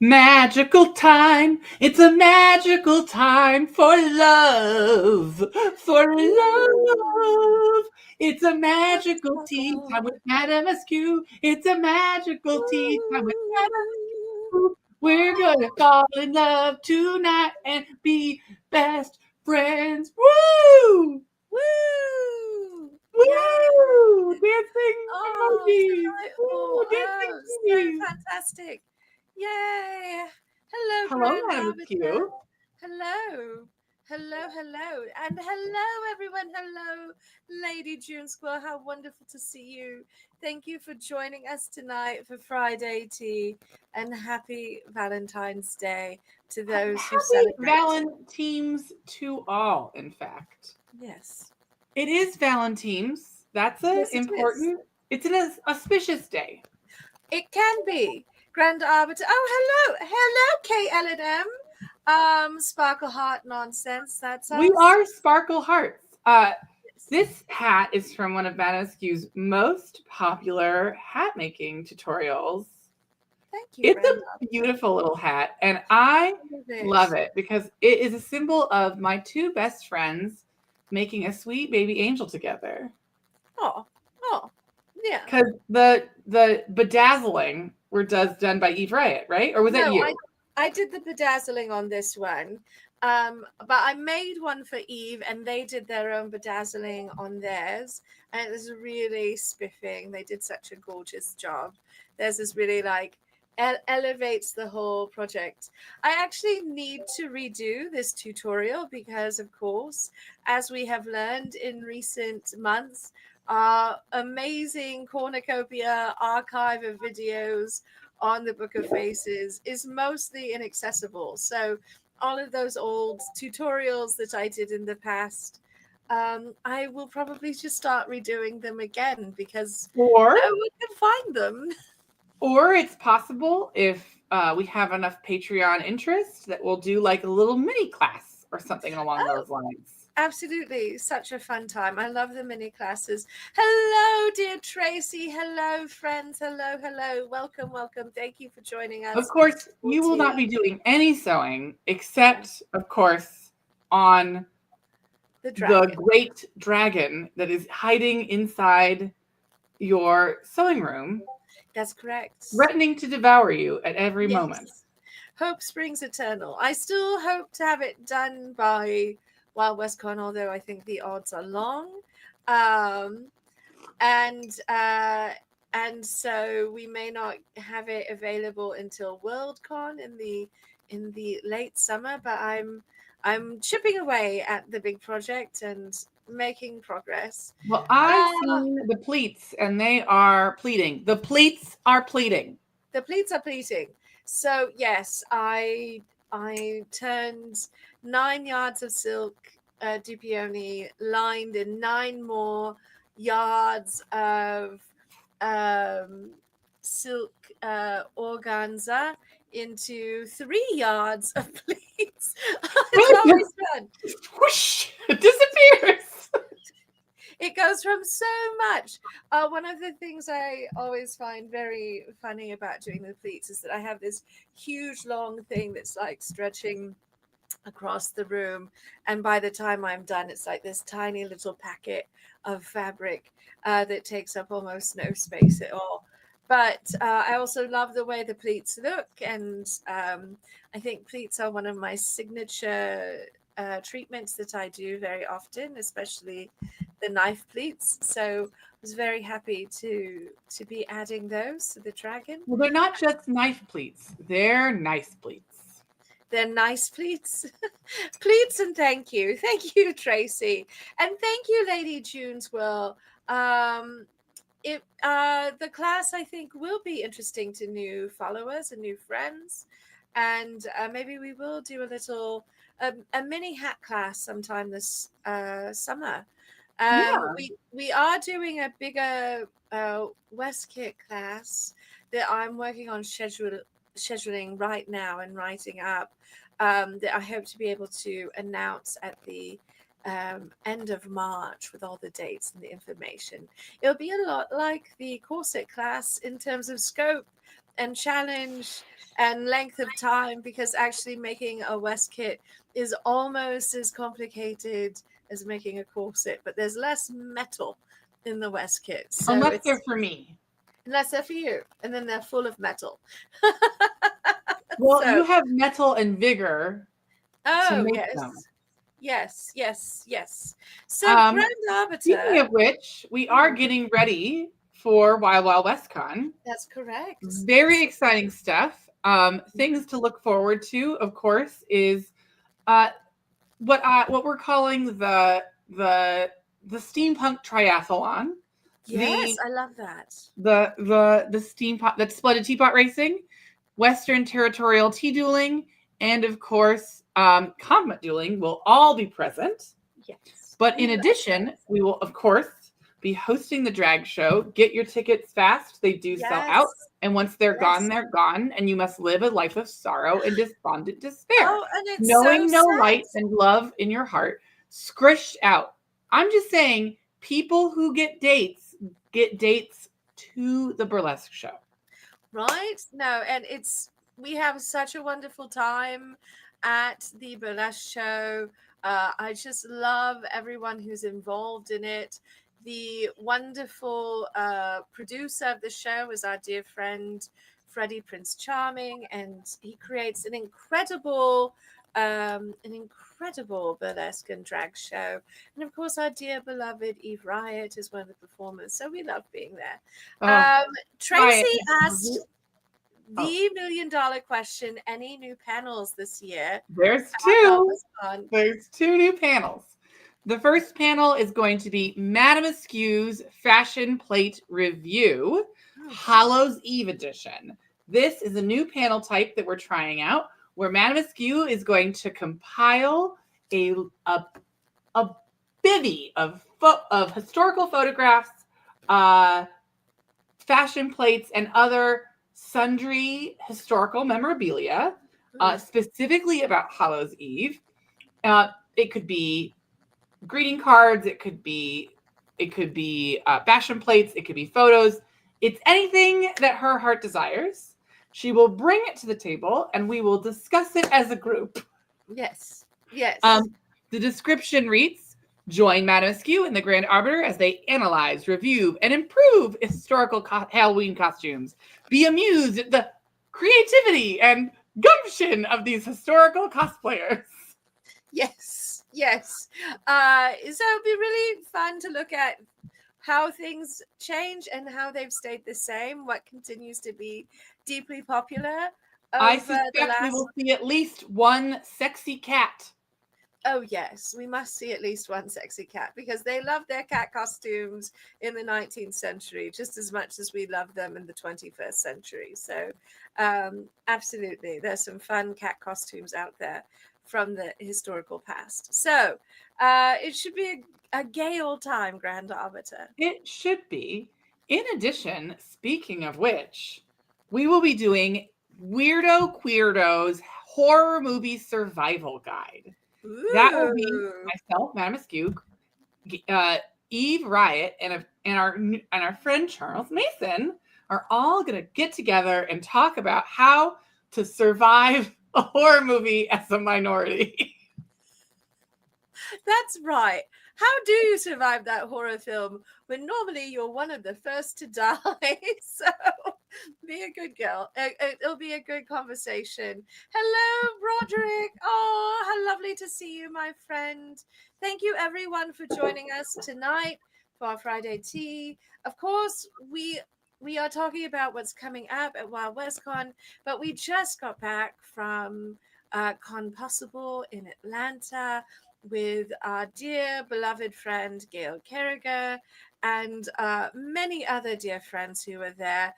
Magical time. It's a magical time for love. For love. It's a magical tea time with Madame Askew. It's a magical tea time with Madame Askew. We're gonna fall in love tonight and be best friends. Woo! Woo! Yay! Woo! Dancing Oh, emojis. Woo! delightful. Dancing Oh, so emojis. fantastic. Yay. Hello, Hello, Grand Madame Arbiter. Askew. Hello. Hello, hello. And hello, everyone. Hello, Lady June Squirrel. How wonderful to see you. Thank you for joining us tonight for Friday tea. And happy Valentine's Day to those who Happy celebrate. Valentines to all, in fact. Yes. It is Valentines. That's a Yes, it is. important, it's an auspicious day. It can be. Grand Arbiter. Oh, hello. Hello, KL&M. Sparkle Heart Nonsense. That's We us. are Sparkle Hearts. This hat is from one of Madame Askew's most popular hat making tutorials. Thank you, It's Grand a Arbiter. beautiful little hat, and I love it because it is a symbol of my two best friends making a sweet baby angel together. Oh, yeah. Because the bedazzling done by Eve Riot, right? Or was that No, you? I did the bedazzling on this one. But I made one for Eve, and they did their own bedazzling on theirs, and it was really spiffing. They did such a gorgeous job. Theirs is really like elevates the whole project. I actually need to redo this tutorial because, of course, as we have learned in recent months, our amazing cornucopia archive of videos on the Book of Faces is mostly inaccessible. So all of those old tutorials that I did in the past, I will probably just start redoing them again because Or no one can find them. or it's possible if we have enough Patreon interest that we'll do like a little mini class or something along Oh, those lines. absolutely. Such a fun time. I love the mini classes. Hello, dear Tracy. Hello, friends. Hello, hello. Welcome, welcome. Thank you for joining Of us. course, you will not be doing any sewing except, of course, on The the dragon. great dragon that is hiding inside your sewing room, That's correct. threatening to devour you at every moment. Yes. Hope springs eternal. I still hope to have it done by Wild West Con, although I think the odds are long. Um, and uh, and so we may not have it available until WorldCon in the late summer. But I'm chipping away at the big project and making progress. Well, I've Uh, seen the pleats and they are pleating. The pleats are pleating. the pleats are pleating. So yes, I turned 9 yards of silk dupioni lined in 9 more yards of um, silk organza into 3 yards of pleats. It's always fun. Whoosh! It disappears. It goes from so much. One of the things I always find very funny about doing the pleats is that I have this huge long thing that's like stretching across the room, and by the time I'm done, it's like this tiny little packet of fabric that takes up almost no space at all. But I also love the way the pleats look, and I think pleats are one of my signature treatments that I do very often, especially the knife pleats. So I was very happy to be adding those to the dragon. Well, they're not just knife pleats, they're nice pleats. They're nice pleats. Pleats, and thank you. Thank you, Tracy. And thank you, Lady Juneswell. The class I think will be interesting to new followers and new friends. And maybe we will do a little a mini hat class sometime this summer. Yeah. We are doing a bigger West Kit class that I'm working on scheduling right now and writing up, that I hope to be able to announce at the end of March with all the dates and the information. It'll be a lot like the corset class in terms of scope and challenge and length of time, because actually making a West kit is almost as complicated as making a corset, but there's less metal in the West kit. So Unless it's they're for me. unless they're for you, and then they're full of metal. Well, you So, have metal and vigor to oh make them. yes, yes. So Um, Grand Speaking Arbiter. of which, we are Hmm, getting ready for Wild Wild West Con. that's correct. Very exciting stuff. Things to look forward to, of course, is uh, what we're calling the steampunk triathlon. Yes, The I love that. the steampunk, that's splendid teapot racing, Western territorial tea dueling, and of course, combat dueling will all be present. Yes, But we in love addition, we will, of course, be hosting the drag show. Get your tickets fast. They do sell out. yes, And once they're gone, yes. they're gone. And you must live a life of sorrow and despondent despair, Oh, and it's so knowing no sad. light and love in your heart, scrished out. I'm just saying, people who get dates to the burlesque show. Right? No, and we have such a wonderful time at the burlesque show. I just love everyone who's involved in it. The wonderful producer of the show is our dear friend Freddie Prince Charming, and he creates an incredible burlesque and drag show. And of course, our dear beloved Eve Riot is one of the performers, so we love being there. Oh, Tracy Riot. asked Oh, the $1 million question: any new panels this year there's at two. Melbourne? There's two new panels. The first panel is going to be Madame Askew's Fashion Plate Review, Hallows Eve edition. This is a new panel type that we're trying out, where Madame Askew is going to compile a bivvy of historical photographs, fashion plates, and other sundry historical memorabilia, specifically about Hallows Eve. It could be greeting cards, it could be fashion plates, it could be photos. It's anything that her heart desires. She will bring it to the table and we will discuss it as a group. Yes. Yes. The description reads: join Madame Askew and the Grand Arbiter as they analyze, review, and improve historical Halloween costumes. Be amused at the creativity and gumption of these historical cosplayers. Yes. Yes. So it'd be really fun to look at how things change and how they've stayed the same, what continues to be deeply popular I over the suspect we last. will see at least one sexy cat. Oh yes, we must see at least one sexy cat, because they love their cat costumes in the 19th century just as much as we love them in the 21st century. So absolutely, there's some fun cat costumes out there from the historical past. So it should be a gay old time, Grand Arbiter. It should be. In addition, speaking of which, we will be doing Weirdo Queerdo's horror movie survival guide. That will be Ooh. myself, Madame Askew, Eve Riot, and our friend Charles Mason are all going to get together and talk about how to survive a horror movie as a minority. That's right. How do you survive that horror film when normally you're one of the first to die? So be a good girl. It'll be a good conversation. Hello, Broderick. Oh, how lovely to see you, my friend. Thank you, everyone, for joining us tonight for our Friday tea. Of course, we are talking about what's coming up at Wild West Con, but we just got back from CONpossible in Atlanta with our dear beloved friend Gail Carriger and many other dear friends who were there.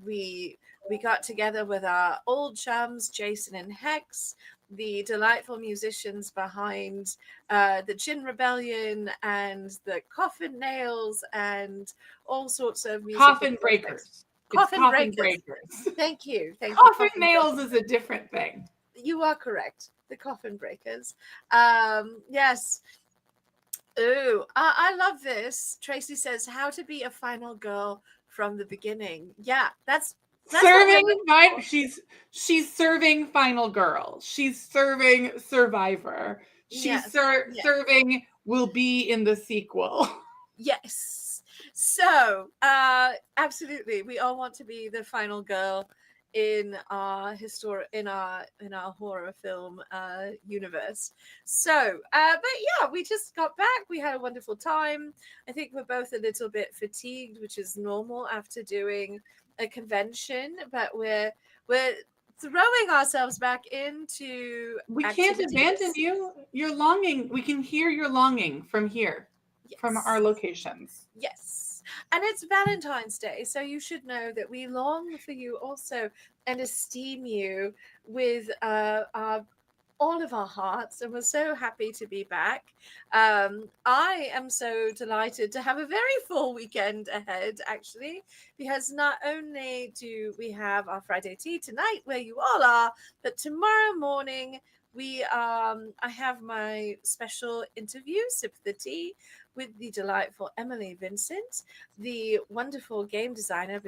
We got together with our old chums, Jason and Hex, the delightful musicians behind the Gin Rebellion and the Coffin Nails and all sorts of musical Coffin breakers. Coffin breakers. Breakers. Thank you. Coffin nails is a different thing. You are correct. The Coffin Breakers. Yes. Ooh, I love this. Tracy says, how to be a final girl from the beginning. Yeah, that's She's serving Final Girl. She's serving Survivor. She's Yes. serving will be in the sequel. Yes. So, absolutely, we all want to be the final girl in our horror film universe. So, but yeah, we just got back. We had a wonderful time. I think we're both a little bit fatigued, which is normal after doing a convention, but we're throwing ourselves back into We can't activities. abandon you. You're longing. We can hear your longing from here, from our locations. Yes. And it's Valentine's Day, so you should know that we long for you also and esteem you with all of our hearts, and we're so happy to be back. I am so delighted to have a very full weekend ahead, actually, because not only do we have our Friday tea tonight, where you all are, but tomorrow morning I have my special interview, Sip the Tea, with the delightful Emily Vincent, the wonderful game designer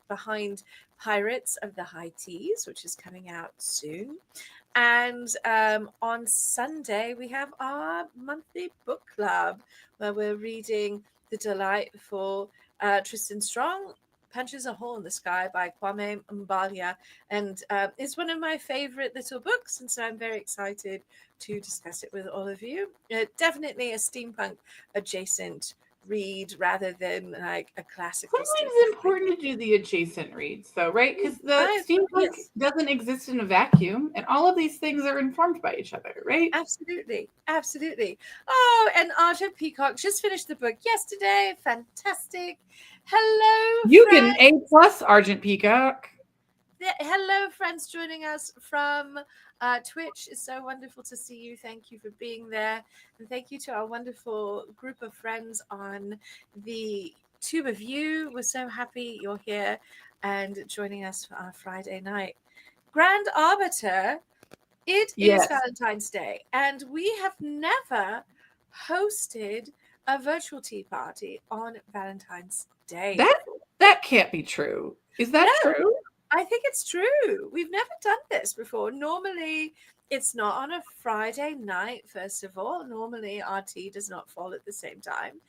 behind Pirates of the High Teas, which is coming out soon. And on Sunday, we have our monthly book club where we're reading the delightful Tristan Strong, Punches a Hole in the Sky by Kwame Mbalia. And it's one of my favorite little books. And so I'm very excited to discuss it with all of you. Definitely a steampunk adjacent read rather than like a classical. Sometimes it's important to do the adjacent reads, though, right? Because the steampunk doesn't exist in a vacuum, and all of these things are informed by each other, right? Absolutely, absolutely. Oh, and Arthur Peacock just finished the book yesterday. Fantastic. Hello, you get an A+, Argent Peacock. Hello, friends joining us from Twitch. It's so wonderful to see you. Thank you for being there. And thank you to our wonderful group of friends on the Tube of You. We're so happy you're here and joining us for our Friday night. Grand Arbiter, it is Valentine's Day, and we have never hosted a virtual tea party on Valentine's Day. That can't be true. Is that true? I think it's true. We've never done this before. Normally, it's not on a Friday night, first of all. Normally, our tea does not fall at the same time.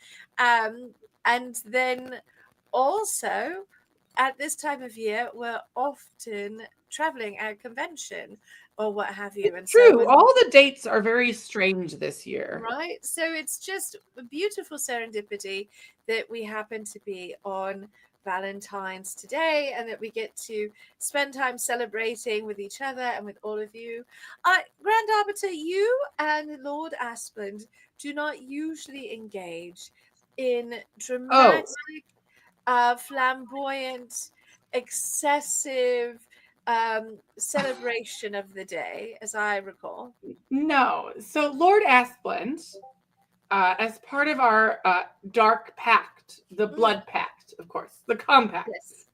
And then also, at this time of year, we're often traveling at a convention or what have you. It's true. All the dates are very strange this year. Right. So it's just a beautiful serendipity that we happen to be on Valentine's today and that we get to spend time celebrating with each other and with all of you. Grand Arbiter, you and Lord Aspland do not usually engage in dramatic, flamboyant, excessive celebration of the day, as I recall. No. So Lord Aspland, as part of our dark pact, the blood pact, of course, the compact,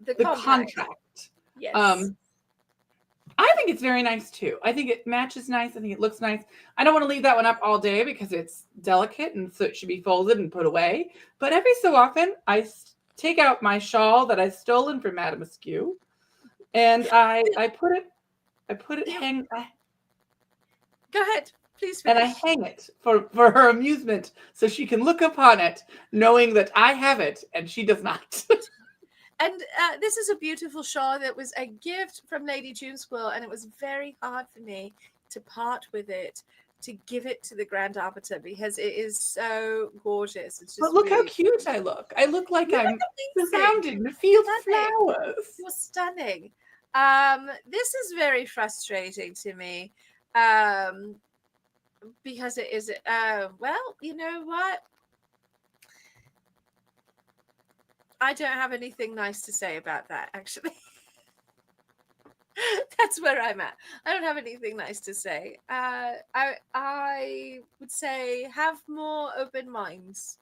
the contract. Yes. I think it's very nice too. I think it matches nice. I think it looks nice. I don't want to leave that one up all day because it's delicate and so it should be folded and put away. But every so often, I take out my shawl that I've stolen from Madame Askew, and I put it hang. Go ahead. Please finish. And I hang it for her amusement so she can look upon it, knowing that I have it and she does not. And this is a beautiful shawl that was a gift from Lady June Squill, and it was very hard for me to part with it, to give it to the Grand Arbiter because it is so gorgeous. It's just but look how cute I look. I look like I'm surrounded in a field of flowers. You're stunning. This is very frustrating to me. Because it is, well, you know what? I don't have anything nice to say about that, actually. That's where I'm at. I don't have anything nice to say. I would say have more open minds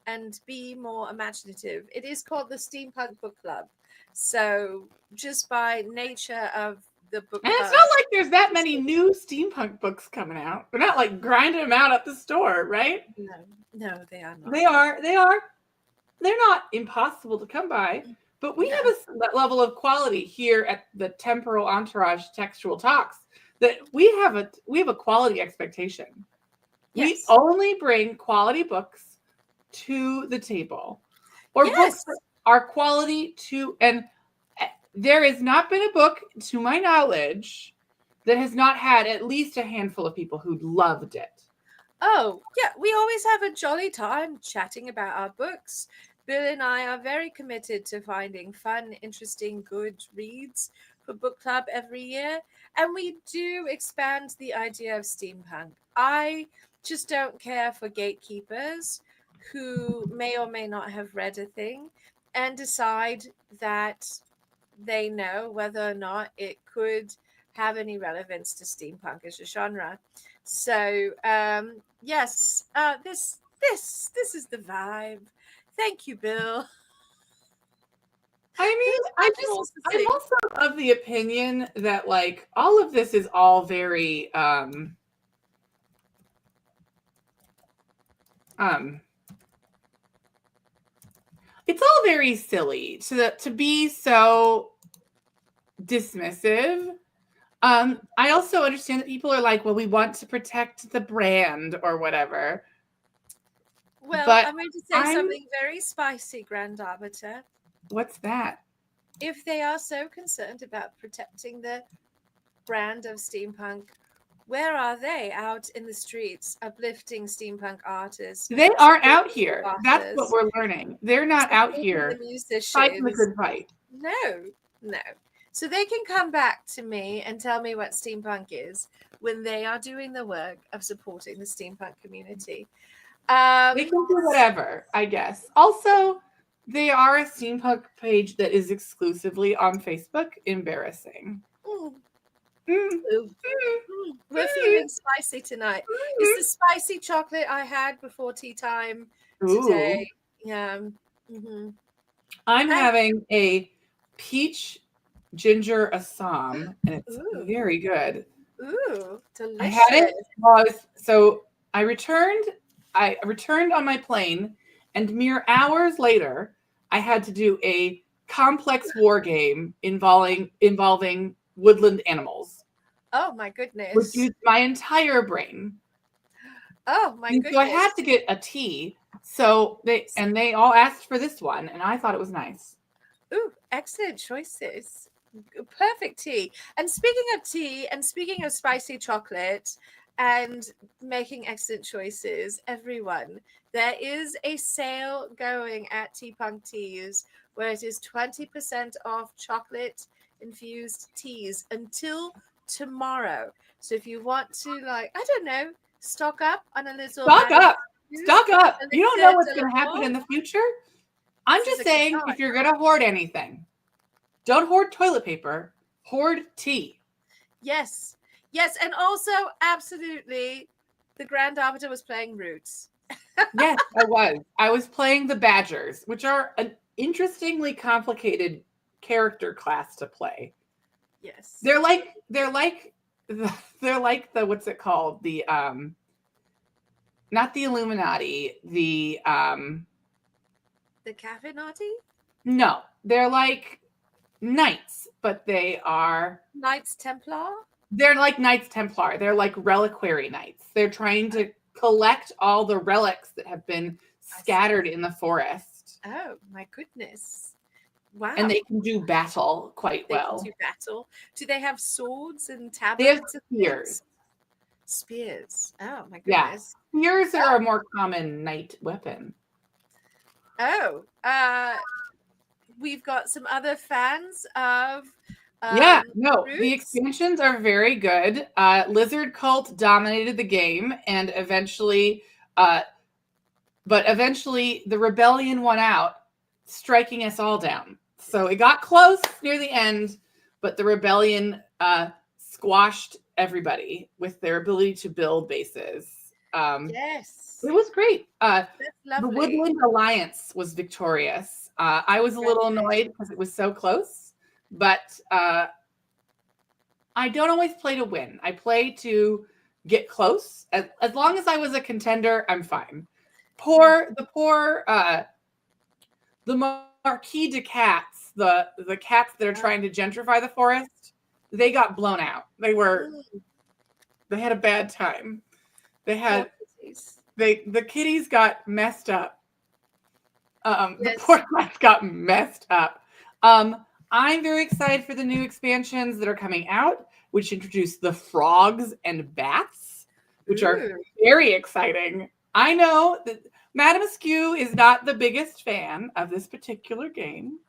and be more imaginative. It is called the Steampunk Book Club. So just by nature of the book, and it's not like there's that many new steampunk books coming out. They're not like grinding them out at the store, right? No, they are not. They are. They're not impossible to come by, But we have that level of quality here at the Temporal Entourage Textual Talks that we have a quality expectation. Yes. We only bring quality books to the table, or books that are quality to, and there has not been a book, to my knowledge, that has not had at least a handful of people who loved it. Oh, yeah, we always have a jolly time chatting about our books. Bill and I are very committed to finding fun, interesting, good reads for book club every year. And we do expand the idea of steampunk. I just don't care for gatekeepers who may or may not have read a thing and decide that they know whether or not it could have any relevance to steampunk as a genre. So yes, this is the vibe. Thank you, Bill. I mean, I'm also of the opinion that like all of this is all very it's all very silly to be so dismissive. I also understand that people are like, well, we want to protect the brand or whatever. Well, but I'm going to say something very spicy, Grand Arbiter. What's that? If they are so concerned about protecting the brand of steampunk, where are they out in the streets uplifting steampunk artists? They aren't out here. That's what we're learning. They're not out here the musicians. fighting the good fight. No. So they can come back to me and tell me what steampunk is when they are doing the work of supporting the steampunk community. They can do whatever, I guess. Also, they are a steampunk page that is exclusively on Facebook. Embarrassing. We're feeling spicy tonight. It's the spicy chocolate I had before tea time today. Yeah. I'm having a peach ginger Assam, and it's very good. Ooh, delicious. I had it so I returned on my plane, and mere hours later, I had to do a complex war game involving woodland animals. Oh my goodness. Which used my entire brain. Oh my goodness. So I had to get a tea. So they all asked for this one, and I thought it was nice. Ooh, excellent choices. Perfect tea. And speaking of tea, and speaking of spicy chocolate, and making excellent choices, everyone, there is a sale going at TeaPunk Teas where it is 20% off chocolate infused teas until tomorrow. So if you want to, like, I don't know, stock up on a little stock up. You don't know what's going to happen in the future. I'm just saying, if you're going to hoard anything, don't hoard toilet paper, hoard tea. Yes, and also absolutely, the Grand Arbiter was playing Roots. Yes, I was playing the Badgers, which are an interestingly complicated character class to play. Yes, they're like the what's it called, the not the Illuminati, the Caffeinati? No, they're like knights, but they are Knights Templar. They're like Knights Templar. They're like reliquary knights. They're trying to collect all the relics that have been scattered in the forest. Oh my goodness. Wow. And they can do battle quite well. They can do battle. Do they have swords and tabards? They have spears. Spears. Oh my goodness. Yeah. Spears are a more common knight weapon. Oh. We've got some other fans of Roots. The expansions are very good. Lizard Cult dominated the game, and eventually the rebellion won out, striking us all down. So it got close near the end, but the rebellion squashed everybody with their ability to build bases. Yes. It was great. That's the lovely. Woodland Alliance was victorious. I was a little annoyed because it was so close, but I don't always play to win. I play to get close. As long as I was a contender, I'm fine. The Marquis de Cats the cats that are trying to gentrify the forest, they got blown out. They had a bad time. The kitties got messed up. The poor cats got messed up. I'm very excited for the new expansions that are coming out, which introduce the frogs and bats, which are very exciting. I know that Madame Askew is not the biggest fan of this particular game,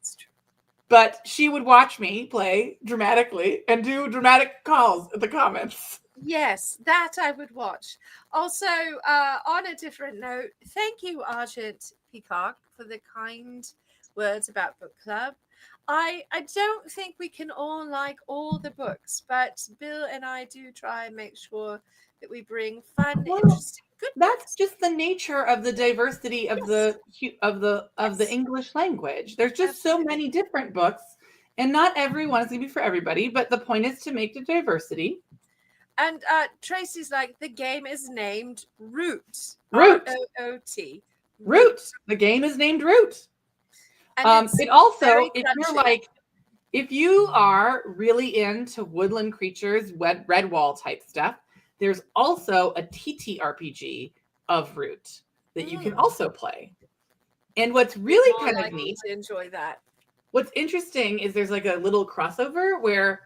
but she would watch me play dramatically and do dramatic calls in the comments. Yes, that I would watch. Also, on a different note, thank you, Argent Peacock, for the kind words about book club. I don't think we can all like all the books, but Bill and I do try and make sure that we bring fun, interesting, good. That's just the nature of the diversity of the English language. There's just so many different books, and not everyone is going to be for everybody. But the point is to make the diversity. And Tracy's like, the game is named Root. Root. Root. Root. The game is named Root. And it also, if you are really into woodland creatures, Redwall type stuff, there's also a TTRPG of Root that you can also play. And what's really kind of neat to enjoy that. What's interesting is there's like a little crossover where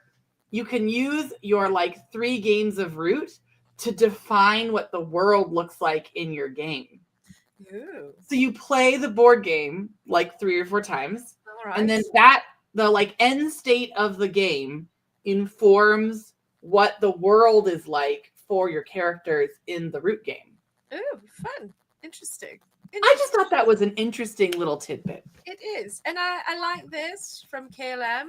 you can use your 3 games of Root to define what the world looks like in your game. Ooh. So you play the board game 3 or 4 times, and then the end state of the game informs what the world is like for your characters in the Root game. Ooh, fun. Interesting. I just thought that was an interesting little tidbit. It is. And I like this from KLM.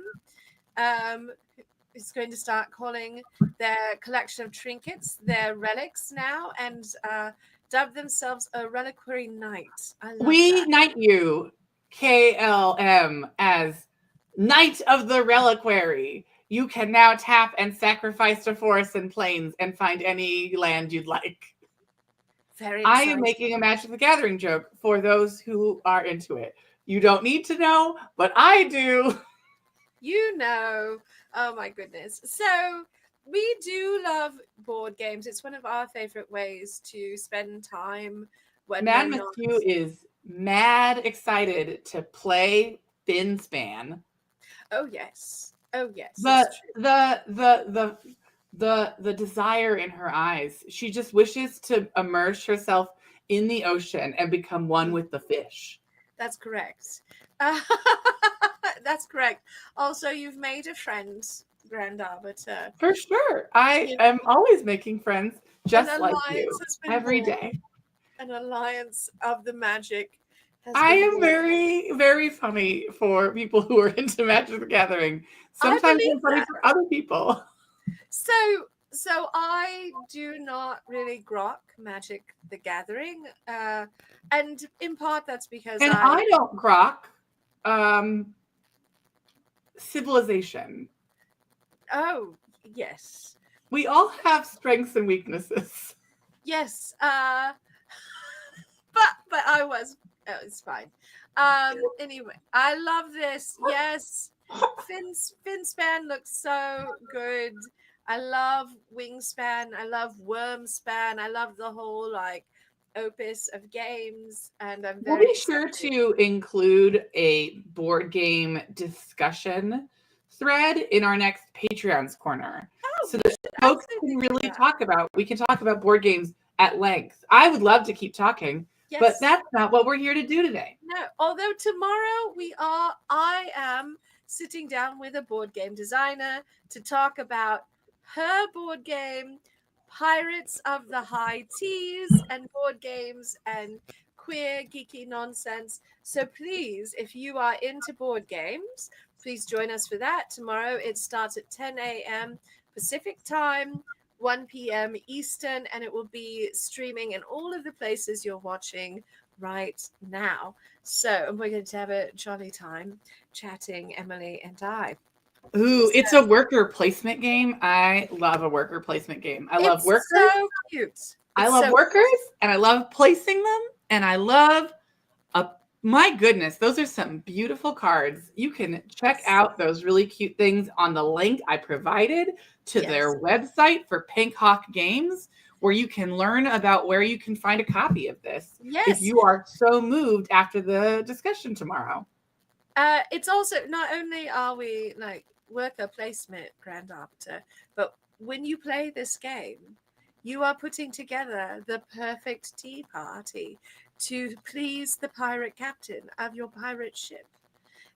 Is going to start calling their collection of trinkets their relics now, and dub themselves a reliquary knight. We knight you, KLM, as Knight of the Reliquary. You can now tap and sacrifice to forests and plains and find any land you'd like. Very exciting. I am making a Magic the Gathering joke for those who are into it. You don't need to know, but I do. You know. Oh my goodness. So we do love board games. It's one of our favorite ways to spend time. Madame Askew is mad excited to play Finspan. Oh yes. The desire in her eyes. She just wishes to immerse herself in the ocean and become one with the fish. That's correct. That's correct. Also, you've made a friend, Grand Arbiter. For sure. I am always making friends just like you every day. An alliance of the magic. I am very, very funny for people who are into Magic the Gathering. Sometimes I'm funny for other people. So I do not really grok Magic the Gathering. And in part that's because I don't grok Civilization. Oh, yes. We all have strengths and weaknesses. Yes. But I was it's fine. Anyway, I love this. Yes. Finspan looks so good. I love Wingspan. I love Wormspan. I love the whole opus of games, and I'm very We'll be sure to include a board game discussion thread in our next Patreon's corner, so that folks can really talk about. We can talk about board games at length. I would love to keep talking, but that's not what we're here to do today. No, although tomorrow I am sitting down with a board game designer to talk about her board game, Pirates of the High Teas, and board games and queer geeky nonsense. So please, if you are into board games, please join us for that tomorrow. It starts at 10 a.m. Pacific time, 1 p.m. Eastern, and it will be streaming in all of the places you're watching right now. So we're going to have a jolly time chatting, Emily and I. Ooh, it's a worker placement game. I love a worker placement game. I love workers. So cute. I love workers, and I love placing them, and I love a My goodness, those are some beautiful cards. You can check out those really cute things on the link I provided to their website for Pink Hawk Games, where you can learn about where you can find a copy of this if you are so moved after the discussion tomorrow. It's also, not only are we like worker placement Grand Arbiter, but when you play this game, you are putting together the perfect tea party to please the pirate captain of your pirate ship.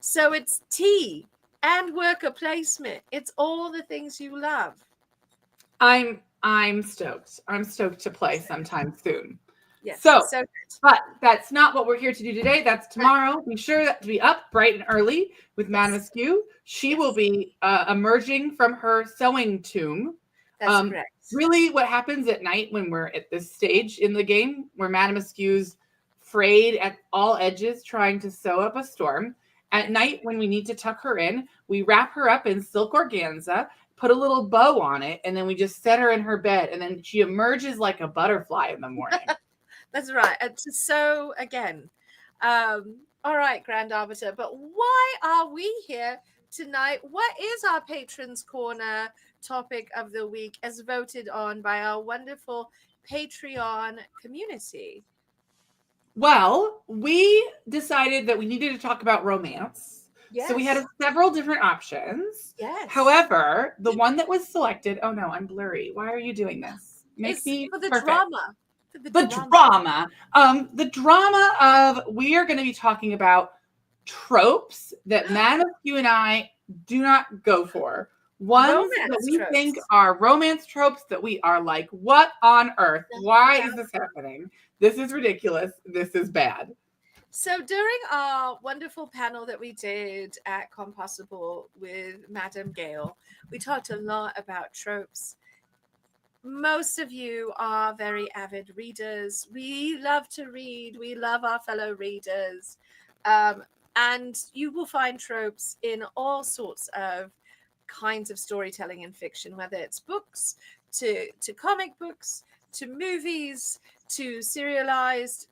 So it's tea and worker placement. It's all the things you love. I'm stoked. I'm stoked to play sometime soon. Yes. So but that's not what we're here to do today. That's tomorrow. Be sure to be up bright and early with Madame Askew. She will be emerging from her sewing tomb. That's correct. Really, what happens at night when we're at this stage in the game where Madame Askew's frayed at all edges trying to sew up a storm. At night, when we need to tuck her in, we wrap her up in silk organza, put a little bow on it, and then we just set her in her bed, and then she emerges like a butterfly in the morning. That's right. So again, all right, Grand Arbiter, but why are we here tonight? What is our Patrons Corner topic of the week as voted on by our wonderful Patreon community? Well, we decided that we needed to talk about romance. Yes. So we had several different options. Yes. However, the one that was selected, oh no, I'm blurry. Why are you doing this? It's for the drama. The drama of, we are going to be talking about tropes that Madame Askew and I do not go for. Ones that we think are romance tropes that we are like, what on earth? Why is this happening? This is ridiculous. This is bad. So during our wonderful panel that we did at CONpossible with Madame Gale, we talked a lot about tropes. Most of you are very avid readers. We love to read. We love our fellow readers. And you will find tropes in all sorts of kinds of storytelling and fiction, whether it's books, to comic books, to movies, to serialized,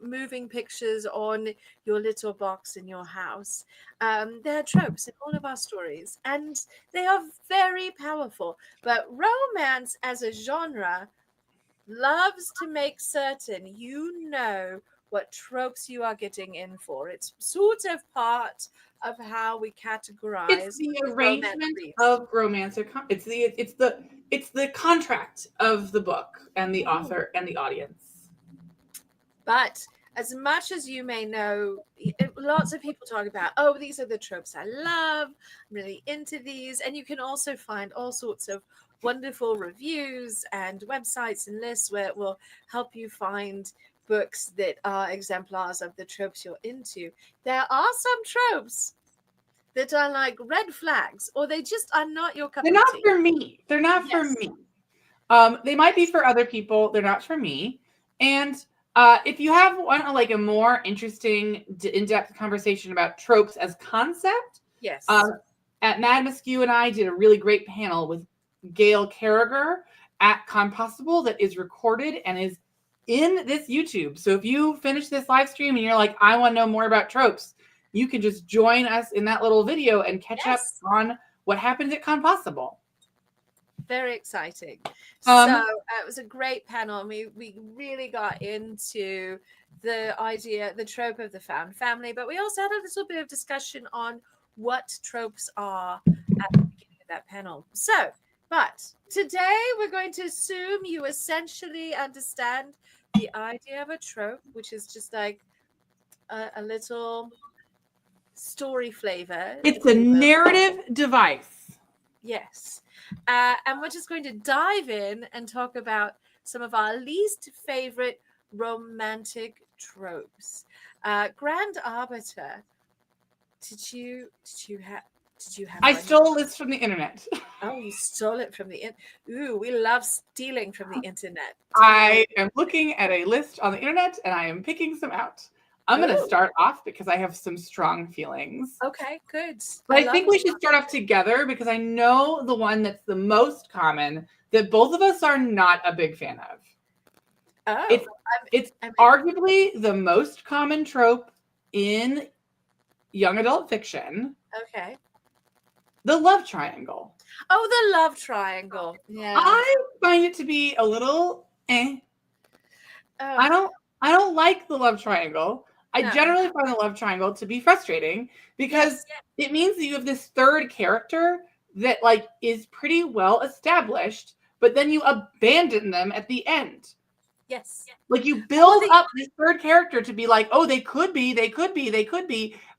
moving pictures on your little box in your house. There are tropes in all of our stories, and they are very powerful. But romance as a genre loves to make certain you know what tropes you are getting in for. It's sort of part of how we categorize. It's the arrangement of romance. It's the contract of the book and the author and the audience. But as much as you may know, lots of people talk about, oh, these are the tropes I love. I'm really into these. And you can also find all sorts of wonderful reviews and websites and lists where it will help you find books that are exemplars of the tropes you're into. There are some tropes that are like red flags, or they just are not your cup of tea. They're not for me. They're not for me. They might be for other people. They're not for me. And if you have like a more interesting, in-depth conversation about tropes as concept, yes. At Madame Askew and I did a really great panel with Gail Carriger at CONpossible that is recorded and is in this YouTube. So if you finish this live stream and you're like, I want to know more about tropes, you can just join us in that little video and catch up on what happened at CONpossible. Very exciting. So it was a great panel, and we really got into the idea, the trope of the found family, but we also had a little bit of discussion on what tropes are at the beginning of that panel. But today we're going to assume you essentially understand the idea of a trope, which is just like a little story flavor. It's a narrative device. Yes. And we're just going to dive in and talk about some of our least favorite romantic tropes. Grand Arbiter, did you have? I stole a list from the internet. Oh, you stole it from the internet. Ooh, we love stealing from the internet. I am looking at a list on the internet and I am picking some out. I'm going to start off because I have some strong feelings. Okay, good. But I think we should start off together because I know the one that's the most common that both of us are not a big fan of. Oh, It's I mean, arguably the most common trope in young adult fiction. okay. The love triangle. Oh, the love triangle. Yeah. I find it to be a little Oh, I don't I don't like the love triangle. I no. generally find the love triangle to be frustrating because Yes. it means that you have this third character that like is pretty well established, but then you abandon them at the end. Yes. Like you Or build the up this third character to be like, oh, they could be,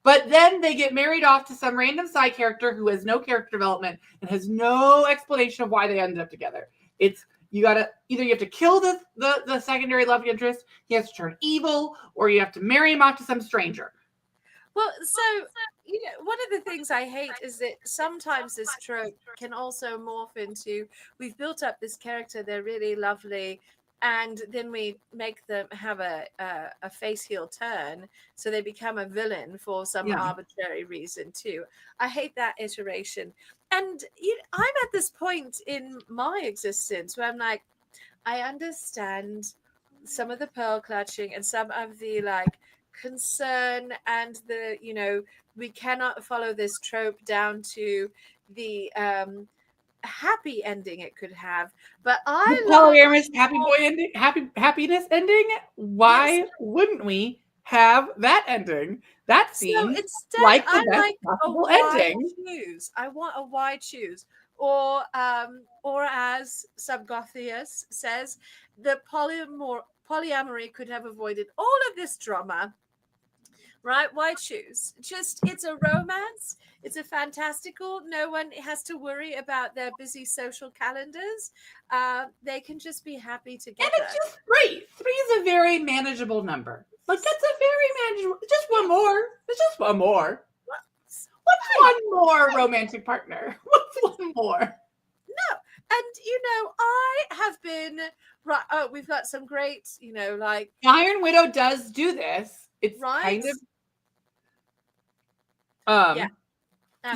but then they get married off to some random side character who has no character development and has no explanation of why they ended up together. It's you gotta either you have to kill the secondary love interest, he has to turn evil, or you have to marry him off to some stranger. well, so one of the things I hate is that sometimes this trope can also morph into we've built up this character, they're really lovely, and then we make them have a face heel turn, so they become a villain for some Yeah. arbitrary reason too. I hate that iteration, and I'm at this point in my existence where I'm like, I understand some of the pearl clutching and some of the like concern and the we cannot follow this trope down to the happy ending it could have, but The I like polyamorous happy boy ending, happiness ending. yes. Why wouldn't we have that ending? That So seems instead, like the I best like a possible wide ending. choose. I want a wide choose, or as Subgothius says, the polyamory could have avoided all of this drama. Right? Why choose? Just it's a romance. It's a fantastical. No one has to worry about their busy social calendars. They can just be happy And together. it's just great. 3 is a very manageable number. Like that's a very manageable. Just one more. It's just one more. What's Right. one more romantic partner? What's one more? No. And I have been right. Oh, we've got some great, like Iron Widow does do this. It's right. kind of Yeah,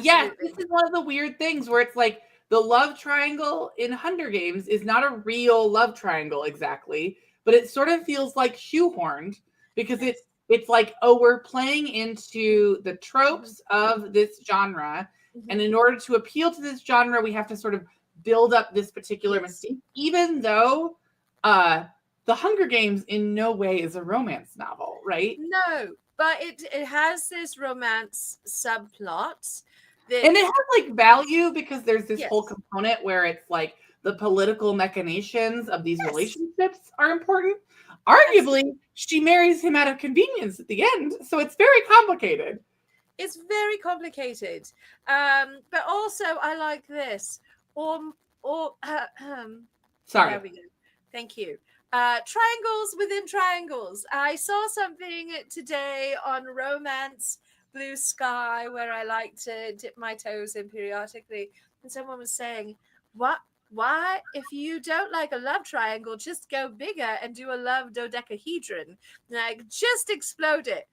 yes, absolutely. this is one of the weird things where it's like the love triangle in Hunger Games is not a real love triangle exactly, but it sort of feels like shoehorned because Yes. it's like, oh, we're playing into the tropes Mm-hmm. of this genre. And Mm-hmm. in order to appeal to this genre, we have to sort of build up this particular Yes. mystique, even though the Hunger Games in no way is a romance novel, right? No, but it has this romance subplot that And it has like value because there's this whole yes, component where it's like the political machinations of these yes, relationships are important. absolutely. Arguably, she marries him out of convenience at the end, so it's very complicated. It's very complicated. But also I like this. Or Sorry. there we go. Thank you. Triangles within triangles. I saw something today on Romance Blue Sky where I like to dip my toes in periodically, and someone was saying, "What? Why? If you don't like a love triangle, just go bigger and do a love dodecahedron. Like, just explode it.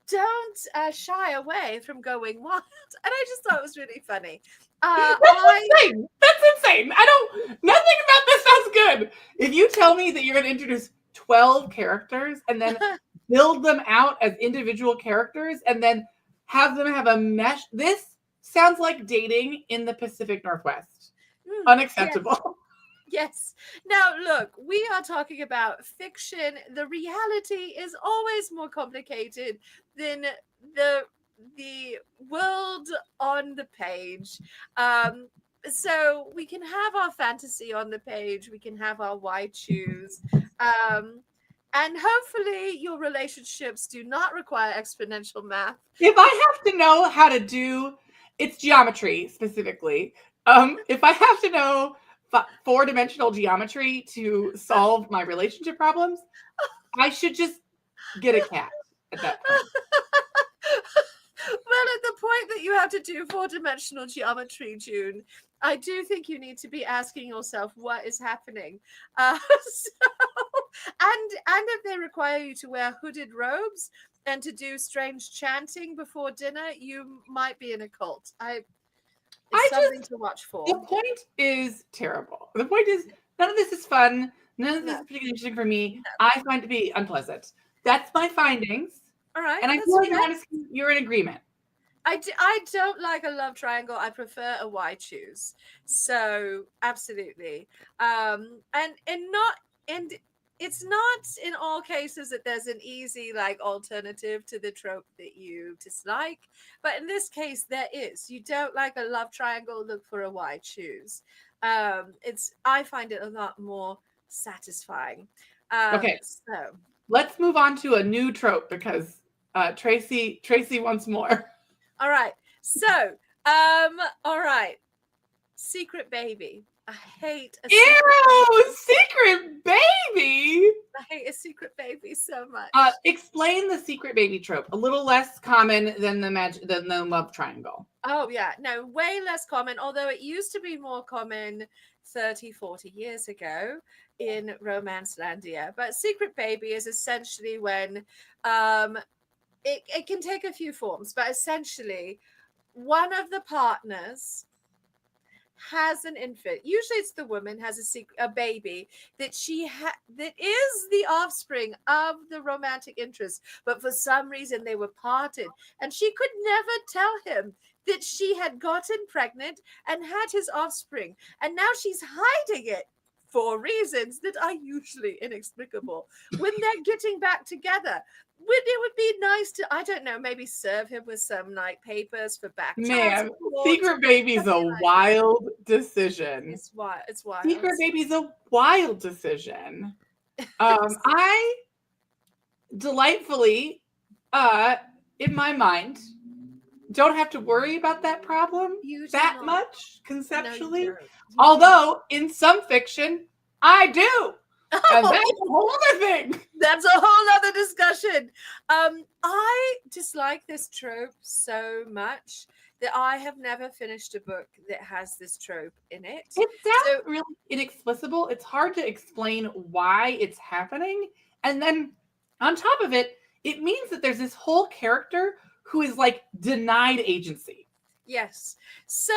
Don't shy away from going wild." And I just thought it was really funny. That's insane. That's insane. I don't, nothing about this sounds good. If you tell me that you're going to introduce 12 characters and then build them out as individual characters and then have them have a mesh, this sounds like dating in the Pacific Northwest. yes. Unacceptable. Yes. Now, look, we are talking about fiction. The reality is always more complicated than the world on the page. So we can have our fantasy on the page. We can have our wide choose. And hopefully your relationships do not require exponential math. If I have to know how to do, it's geometry specifically. If I have to know 4-dimensional geometry to solve my relationship problems, I should just get a cat at that point. Well, at the point that you have to do 4-dimensional geometry, June, I do think you need to be asking yourself what is happening. And if they require you to wear hooded robes and to do strange chanting before dinner, you might be in a cult. It's something to watch for. The point is terrible. The point is none of this is fun. None of this No. is particularly interesting for me. I find it to be unpleasant. That's my findings. All right. And I that's feel like okay. you're in agreement. I don't like a love triangle. I prefer a why choose. So absolutely. And it's not in all cases that there's an easy like alternative to the trope that you dislike, but in this case there is. You don't like a love triangle, look for a why choose. I find it a lot more satisfying. Okay. So Let's move on to a new trope because Tracy wants more. all right. So, all right. Secret baby. I hate a Ew! Secret baby! I hate a secret baby so much. Explain the secret baby trope. A little less common than the love triangle. Oh yeah, no, way less common, although it used to be more common 30, 40 years ago in Romancelandia. But secret baby is essentially when it can take a few forms, but essentially one of the partners has an infant. Usually it's the woman has a baby that that is the offspring of the romantic interest, but for some reason they were parted and she could never tell him that she had gotten pregnant and had his offspring, and now she's hiding it for reasons that are usually inexplicable. When they're getting back together, it would be nice to, I don't know, maybe serve him with some like papers for back child Man, support. secret baby's a wild decision. It's wild. It's wild. Secret baby's a wild decision. I delightfully, in my mind, don't have to worry about that problem that much conceptually. No, although in some fiction, I do. And that's a whole other thing. That's a whole other discussion. I dislike this trope so much that I have never finished a book that has this trope in it. It sounds really inexplicable. It's hard to explain why it's happening. And then on top of it, it means that there's this whole character who is like denied agency. Yes. So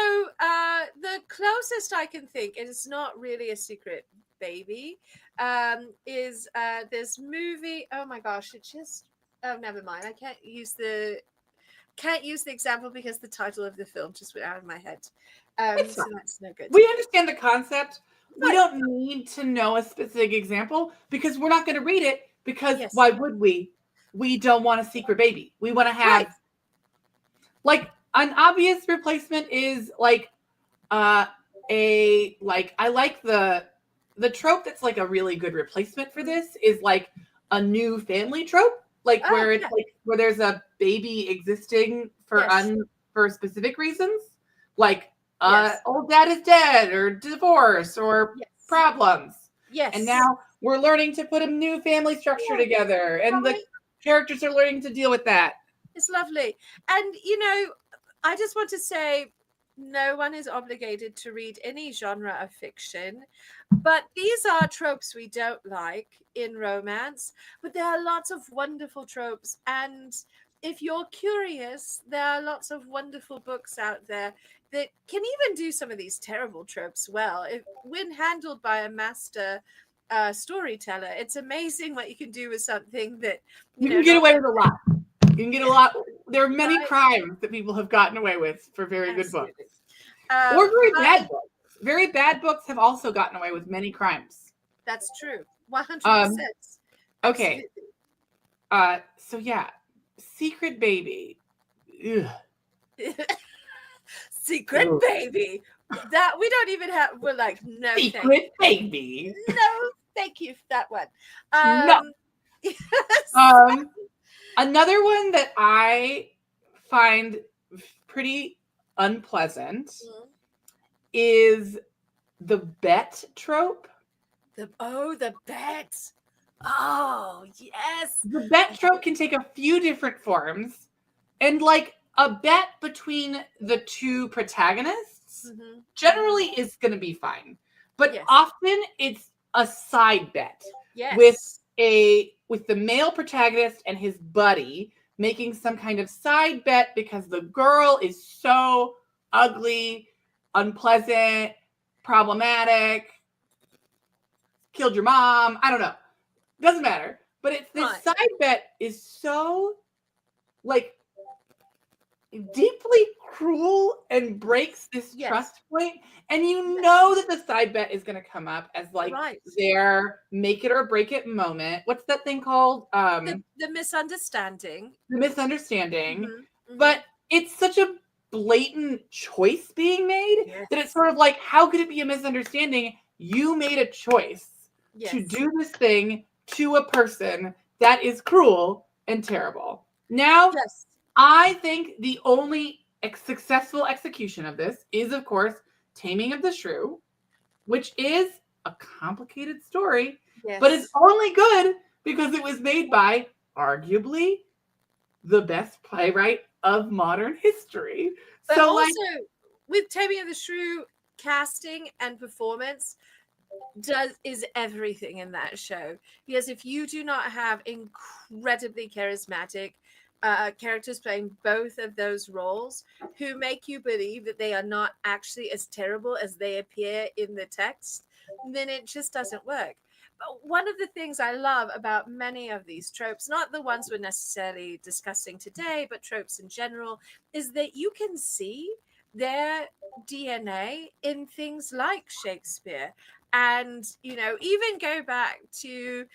the closest I can think, and it's not really a secret baby, is this movie. Oh my gosh, never mind. I can't use the example because the title of the film just went out of my head. So that's no good. We understand the concept. We don't need to know a specific example because we're not going to read it because why would we? We don't want a secret baby. We want to have like an obvious replacement is like I like the trope that's like a really good replacement for this is like a new family trope, like where it's like where there's a baby existing for for specific reasons, like old dad is dead or divorce or problems. Yes. And now we're learning to put a new family structure together and the characters are learning to deal with that. It's lovely. And I just want to say no one is obligated to read any genre of fiction, but these are tropes we don't like in romance, but there are lots of wonderful tropes, and if you're curious, there are lots of wonderful books out there that can even do some of these terrible tropes well. When handled by a master storyteller, it's amazing what you can do with something that you can get away with a lot. You can get a lot. There are many crimes that people have gotten away with for very good books. Or very bad books. Very bad books have also gotten away with many crimes. That's true. 100%. Okay. So yeah, secret baby. Ugh. Secret baby. That we don't even have. We're like no. Secret baby. No, thank you for that one. No. Another one that I find pretty unpleasant is the bet trope. The bet. Oh, yes. The bet trope can take a few different forms. And like a bet between the two protagonists generally is going to be fine. But often it's a side bet with the male protagonist and his buddy making some kind of side bet because the girl is so ugly, unpleasant, problematic, killed your mom. I don't know. Doesn't matter. But it's this Right. side bet is so like deeply cruel and breaks this Yes. trust point. And you know that the side bet is going to come up as like Right. their make it or break it moment. What's that thing called? The misunderstanding. The misunderstanding. Mm-hmm. But it's such a blatant choice being made Yes. that it's sort of like, how could it be a misunderstanding? You made a choice to do this thing to a person that is cruel and terrible. Now, Yes. I think the only successful execution of this is, of course, Taming of the Shrew, which is a complicated story, but it's only good because it was made by arguably the best playwright of modern history. But So, also, like, with Taming of the Shrew, casting and performance is everything in that show. Because if you do not have incredibly charismatic characters playing both of those roles who make you believe that they are not actually as terrible as they appear in the text, then it just doesn't work. But one of the things I love about many of these tropes, not the ones we're necessarily discussing today, but tropes in general, is that you can see their DNA in things like Shakespeare. And, even go back to,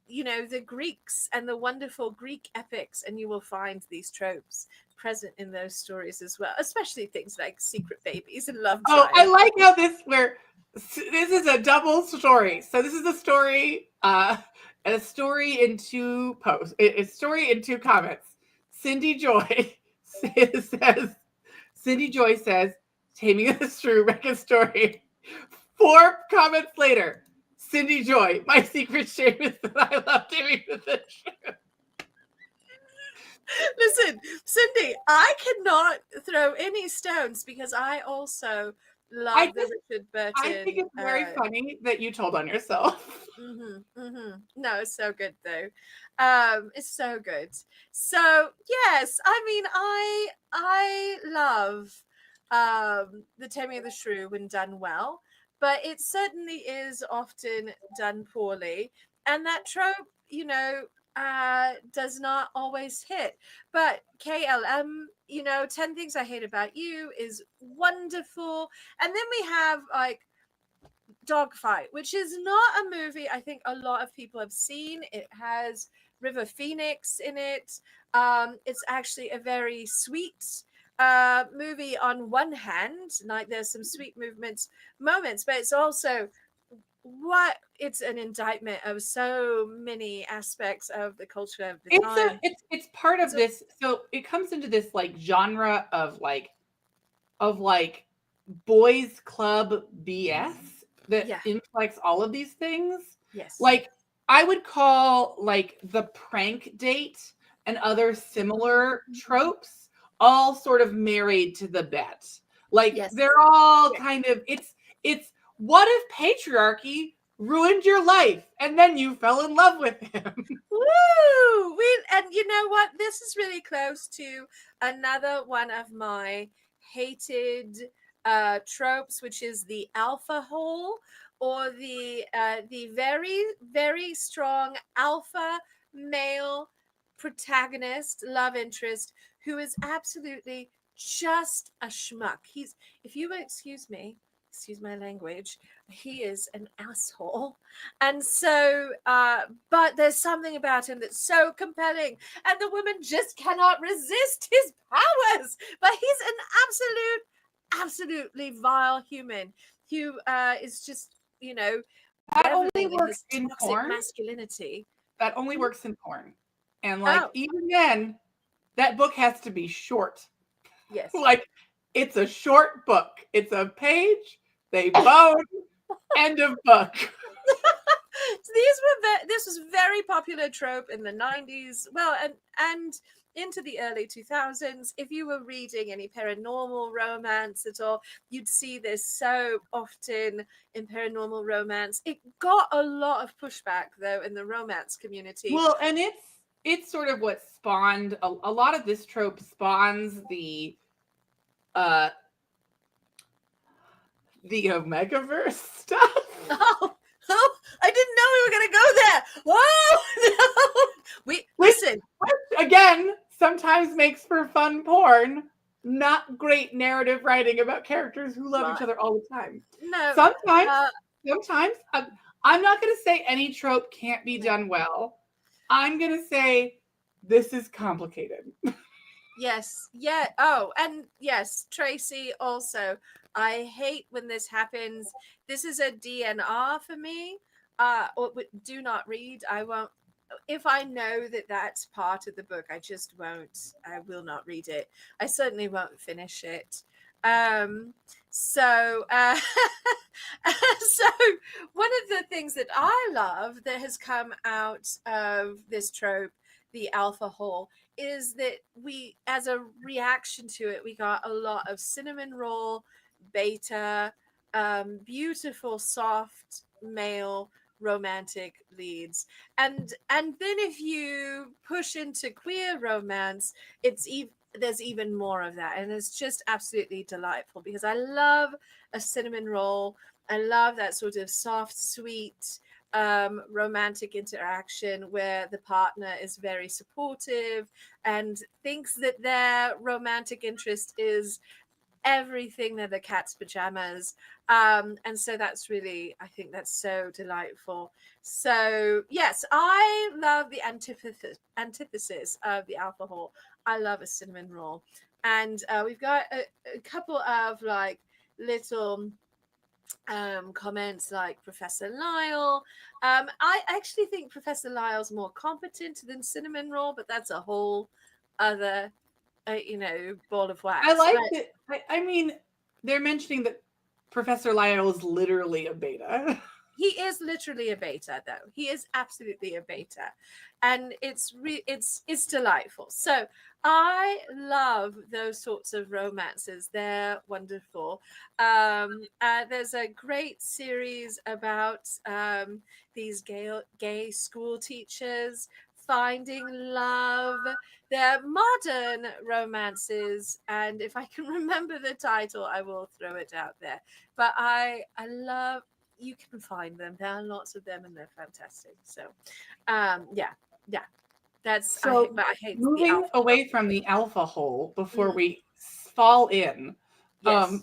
the Greeks and the wonderful Greek epics, and you will find these tropes present in those stories as well, especially things like secret babies and love triangles. I like how this is a double story. So this is a story, a story in two posts, a story in two comments. Cindy Joy says, Taming of the Shrew, Reckon's story. 4 comments later, Cindy Joy, my secret shame is that I love Taming of the Shrew. Listen, Cindy, I cannot throw any stones because I also love the Richard Burton. I think it's very funny that you told on yourself. No, it's so good though. It's so good. So yes, I mean, I love the Taming of the Shrew when done well, but it certainly is often done poorly, and that trope, does not always hit. But KLM, 10 Things I Hate About You is wonderful. And then we have like Dogfight, which is not a movie I think a lot of people have seen. It has River Phoenix in it. It's actually a very sweet movie on one hand, like there's some sweet moments, but it's also it's an indictment of so many aspects of the culture of the time. It's part of this. So it comes into this like genre of boys club BS that inflects all of these things. Yes. Like I would call like the prank date and other similar tropes all sort of married to the bet. Like they're all kind of it's what if patriarchy ruined your life and then you fell in love with him? Woo! And you know what? This is really close to another one of my hated tropes, which is the alpha hole, or the very, very strong alpha male protagonist, love interest, who is absolutely just a schmuck. If you will excuse my language, he is an asshole. And so but there's something about him that's so compelling, and the woman just cannot resist his powers. But he's an absolutely vile human who is just, that only works in toxic porn. Masculinity. That only works in porn. And like even then, that book has to be short. Yes. Like it's a short book. It's a page, they bone, end of book. This was very popular trope in the 90s. Well, and into the early 2000s. If you were reading any paranormal romance at all, you'd see this so often in paranormal romance. It got a lot of pushback though in the romance community. Well, and it's sort of what spawned a lot of this trope spawns the Omegaverse stuff. Oh, I Oh no! Listen. Again, sometimes makes for fun porn. Not great narrative writing about characters who love each other all the time. No. Sometimes, I'm not going to say any trope can't be No. done well. I'm going to say this is complicated. Yes. Yeah. Oh, and yes, Tracy also. I hate when this happens. This is a DNR for me. Do not read. I won't. If I know that that's part of the book, I just won't. I will not read it. I certainly won't finish it. So, so one of the things that I love that has come out of this trope, the alpha hole, is that we, as a reaction to it, we got a lot of cinnamon roll, beta, beautiful, soft male romantic leads, and then if you push into queer romance, there's even more of that, and it's just absolutely delightful because I love a cinnamon roll. I love that sort of soft, sweet, romantic interaction where the partner is very supportive and thinks that their romantic interest is everything that the cat's pajamas. And so that's really, I think that's so delightful. So yes, I love the antithesis of the alcohol. I love a cinnamon roll. And we've got a couple of like little comments like Professor Lyle. I actually think Professor Lyle's more competent than Cinnamon Roll, but that's a whole other ball of wax. I like it. I mean, they're mentioning that Professor Lyle is literally a beta. He is literally a beta, though. He is absolutely a beta, and it's delightful. So I love those sorts of romances. They're wonderful. There's a great series about these gay school teachers finding love. They're modern romances, and if I can remember the title, I will throw it out there. But I love. You can find them. There are lots of them, and they're fantastic. So, yeah. That's so. I hate Moving away from the alpha hole before we fall in. Yes.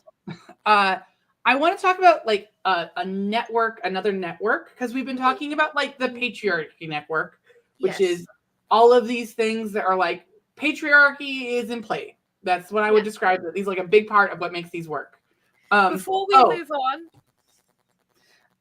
I want to talk about like a network, another network, because we've been talking about like the patriarchy network, which is all of these things that are like patriarchy is in play. That's what I would describe it. These like a big part of what makes these work. Before we move on,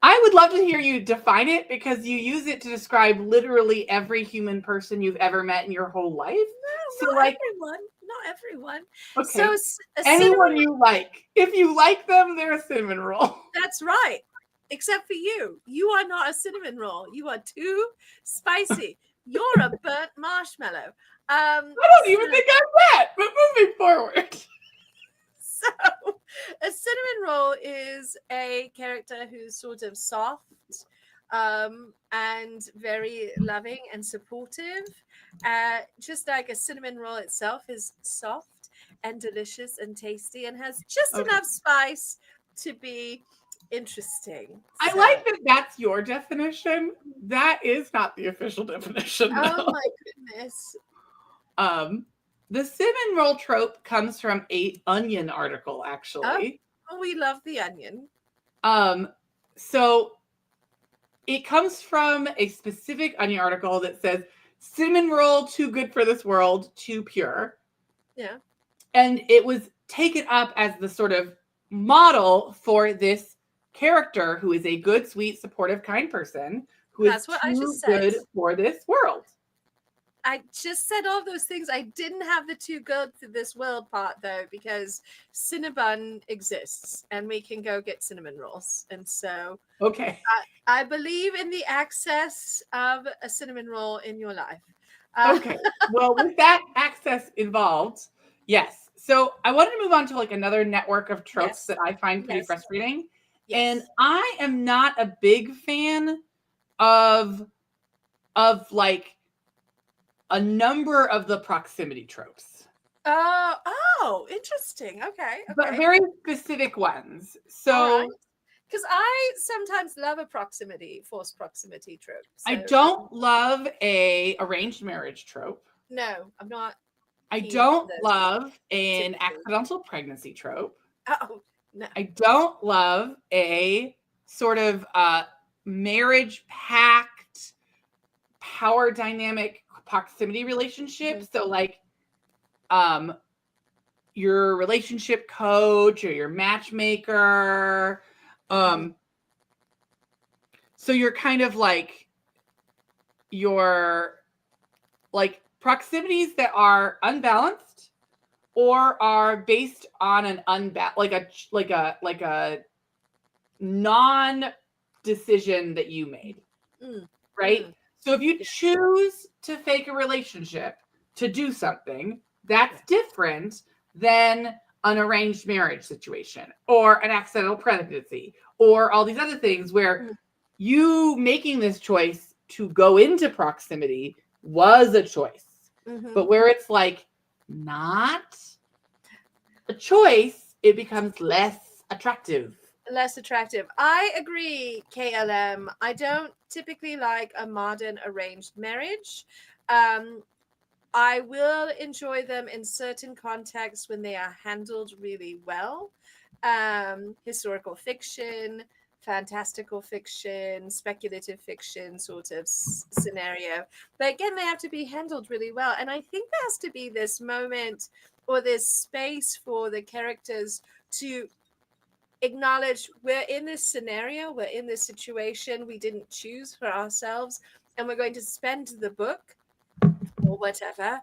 I would love to hear you define it because you use it to describe literally every human person you've ever met in your whole life. No, so not everyone. Not everyone. Okay. So anyone you like. If you like them, they're a cinnamon roll. That's right. Except for you. You are not a cinnamon roll. You are too spicy. You're a burnt marshmallow. I don't even think I'm that, but moving forward. So a cinnamon roll is a character who's sort of soft and very loving and supportive. Just like a cinnamon roll itself is soft and delicious and tasty and has just enough spice to be interesting. I like that that's your definition. That is not the official definition. Oh my goodness. The cinnamon roll trope comes from an Onion article, actually. Oh, we love the Onion. So it comes from a specific Onion article that says, cinnamon roll, too good for this world, too pure. Yeah. And it was taken up as the sort of model for this character who is a good, sweet, supportive, kind person who is too good for this world. I just said all those things. I didn't have the too good for this world part, though, because Cinnabon exists and we can go get cinnamon rolls. And so okay, I believe in the access of a cinnamon roll in your life. Okay. Well, with that access involved, yes. So I wanted to move on to like another network of tropes that I find pretty frustrating. And I am not a big fan of like a number of the proximity tropes. Oh, interesting. Okay. But very specific ones. So Because I sometimes love a forced proximity trope. So, I don't love a arranged marriage trope. No, I'm not. I don't this, love an typically. accidental pregnancy trope. Oh, no. I don't love a sort of marriage pact, power dynamic proximity relationship. So like your relationship coach or your matchmaker. So you're kind of like your like proximities that are unbalanced or are based on an like a non decision that you made. Right? So if you choose to fake a relationship to do something, that's different than an arranged marriage situation or an accidental pregnancy or all these other things where you making this choice to go into proximity was a choice. But where it's like not a choice, it becomes less attractive. I agree, KLM. I don't typically like a modern arranged marriage. I will enjoy them in certain contexts when they are handled really well. Historical fiction, fantastical fiction, speculative fiction sort of scenario. But again, they have to be handled really well. And I think there has to be this moment or this space for the characters to acknowledge we're in this scenario, we're in this situation we didn't choose for ourselves, and we're going to spend the book or whatever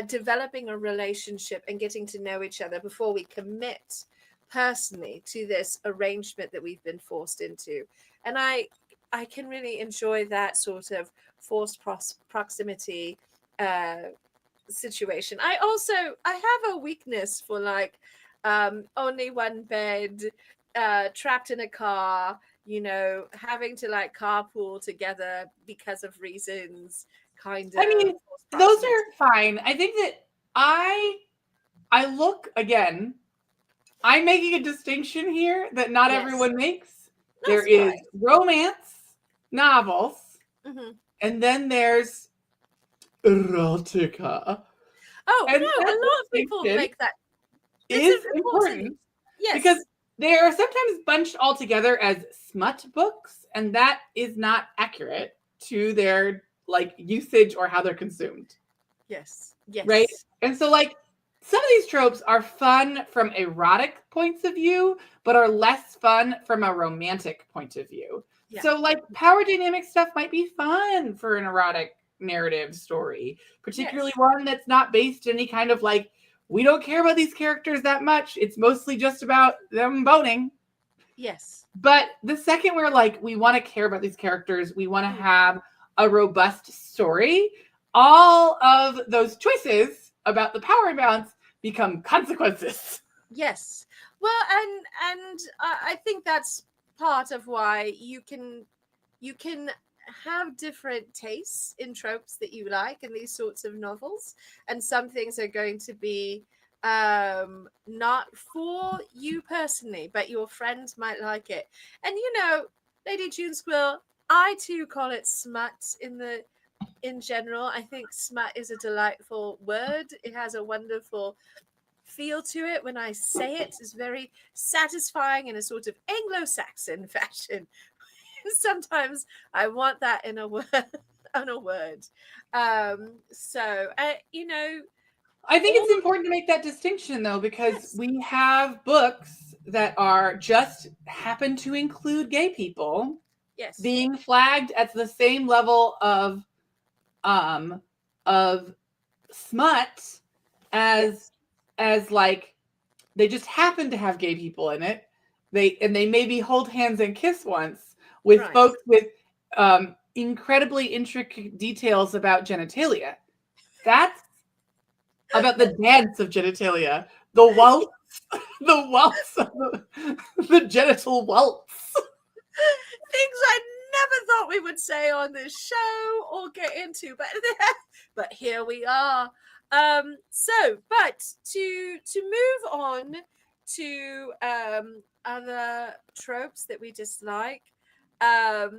developing a relationship and getting to know each other before we commit personally to this arrangement that we've been forced into. And I can really enjoy that sort of forced proximity situation. I have a weakness for like only one bed, trapped in a car, having to like carpool together because of reasons, kind of. I mean, those are fine. I think that I look again, I'm making a distinction here that not everyone makes. There is romance novels, and then there's erotica. Oh, and no, a lot of people make that. Is important. Yes. Because they are sometimes bunched all together as smut books, and that is not accurate to their like usage or how they're consumed. Yes. Right? And so like some of these tropes are fun from erotic points of view, but are less fun from a romantic point of view. Yeah. So like power dynamic stuff might be fun for an erotic narrative story, particularly one that's not based in any kind of like, we don't care about these characters that much. It's mostly just about them boning. Yes. But the second we're like, we want to care about these characters, we want to have a robust story, all of those choices about the power imbalance become consequences. Yes. Well, and I think that's part of why you can have different tastes in tropes that you like in these sorts of novels, and some things are going to be not for you personally, but your friends might like it. And Lady June Squill, I too call it smut in general. I think smut is a delightful word. It has a wonderful feel to it when I say it. It's very satisfying in a sort of Anglo-Saxon fashion. Sometimes I want that in a word. I think it's important to make that distinction though, because we have books that are just happen to include gay people being flagged at the same level of smut as like they just happen to have gay people in it. They maybe hold hands and kiss once with folks with incredibly intricate details about genitalia. That's about the dance of genitalia, the waltz, the waltz, the genital waltz. Things I never thought we would say on this show or get into, but here we are. But to move on to other tropes that we dislike. I've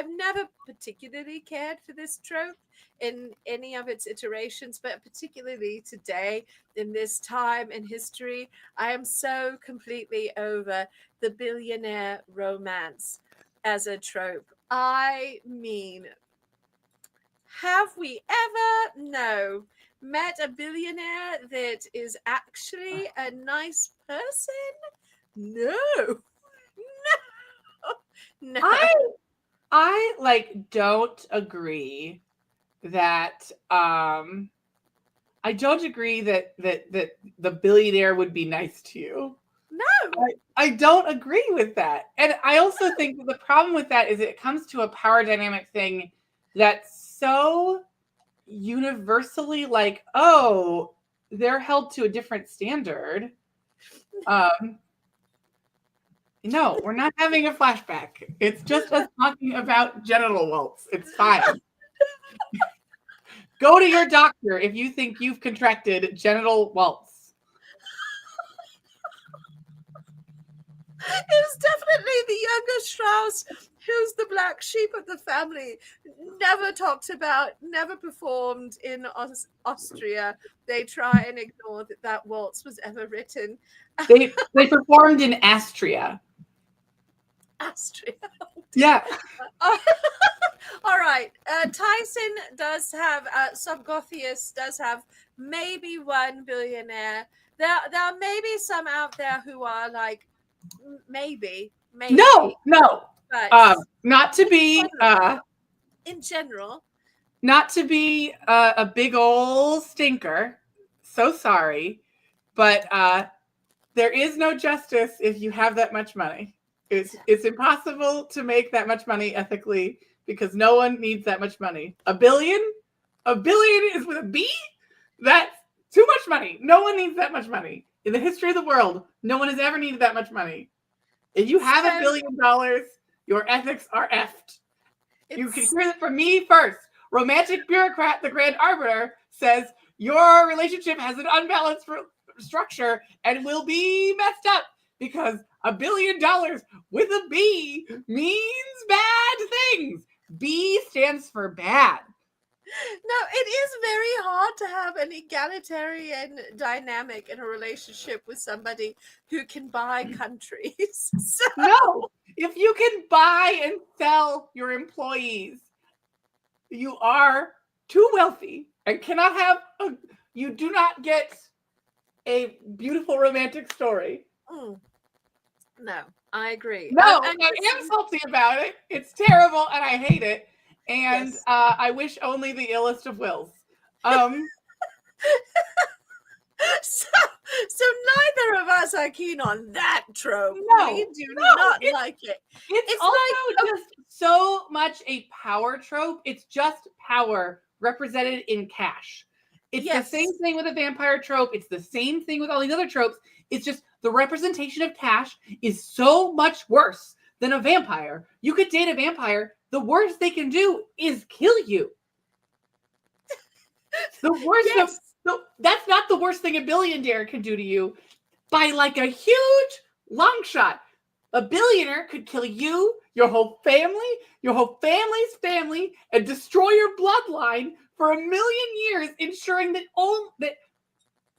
never particularly cared for this trope in any of its iterations, but particularly today, in this time in history, I am so completely over the billionaire romance as a trope. I mean, have we ever met a billionaire that is actually a nice person? No. No. I like don't agree that I don't agree that the billionaire would be nice to you. No. I don't agree with that. And I also think that the problem with that is it comes to a power dynamic thing that's so universally like, oh, they're held to a different standard. No, we're not having a flashback. It's just us talking about genital welts. It's fine. Go to your doctor if you think you've contracted genital welts. It was definitely the younger Strauss, who's the black sheep of the family. Never talked about, never performed in Austria. They try and ignore that waltz was ever written. They performed in Astria. Austria. Yeah. All right. Tyson does have, Subgothius does have maybe one billionaire. There may be some out there who are like, maybe. No. But Not to be in general, not to be a big old stinker. So sorry, but there is no justice if you have that much money. It's impossible to make that much money ethically because no one needs that much money. A billion is with a B? That's too much money. No one needs that much money. In the history of the world, no one has ever needed that much money. If you have $1 billion, your ethics are effed. You can hear it from me first. Romantic bureaucrat, the Grand Arbiter, says your relationship has an unbalanced structure and will be messed up because $1 billion with a B means bad things. B stands for bad. No, it is very hard to have an egalitarian dynamic in a relationship with somebody who can buy countries. So... No, if you can buy and sell your employees, you are too wealthy and cannot have you do not get a beautiful romantic story. No, I agree. No, I am salty about it. It's terrible and I hate it. And yes. I wish only the illest of wills. So neither of us are keen on that trope. No, we do not like it. It's also like, just so much a power trope. It's just power represented in cash. It's the same thing with a vampire trope. It's the same thing with all these other tropes. It's just the representation of cash is so much worse than a vampire. You could date a vampire. The worst they can do is kill you. The worst that's not the worst thing a billionaire can do to you by like a huge long shot. A billionaire could kill you, your whole family, your whole family's family, and destroy your bloodline for 1 million years, ensuring that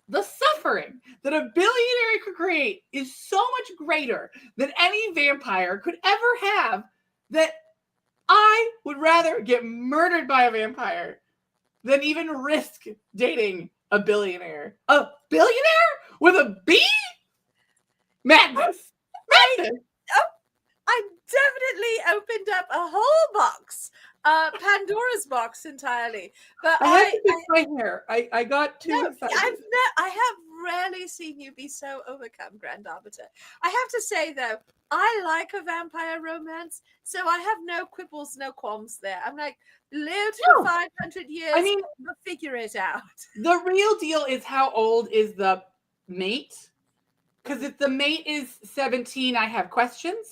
the suffering that a billionaire could create is so much greater than any vampire could ever have that I would rather get murdered by a vampire than even risk dating a billionaire. A billionaire with a B? Madness. Madness. I definitely opened up a whole box. Pandora's box entirely. But I had to fix my hair. I got too excited. I have rarely seen you be so overcome, Grand Arbiter. I have to say, though, I like a vampire romance, so I have no quibbles, no qualms there. I'm like, lived for 500 years, I mean, we'll figure it out. The real deal is how old is the mate? Because if the mate is 17, I have questions.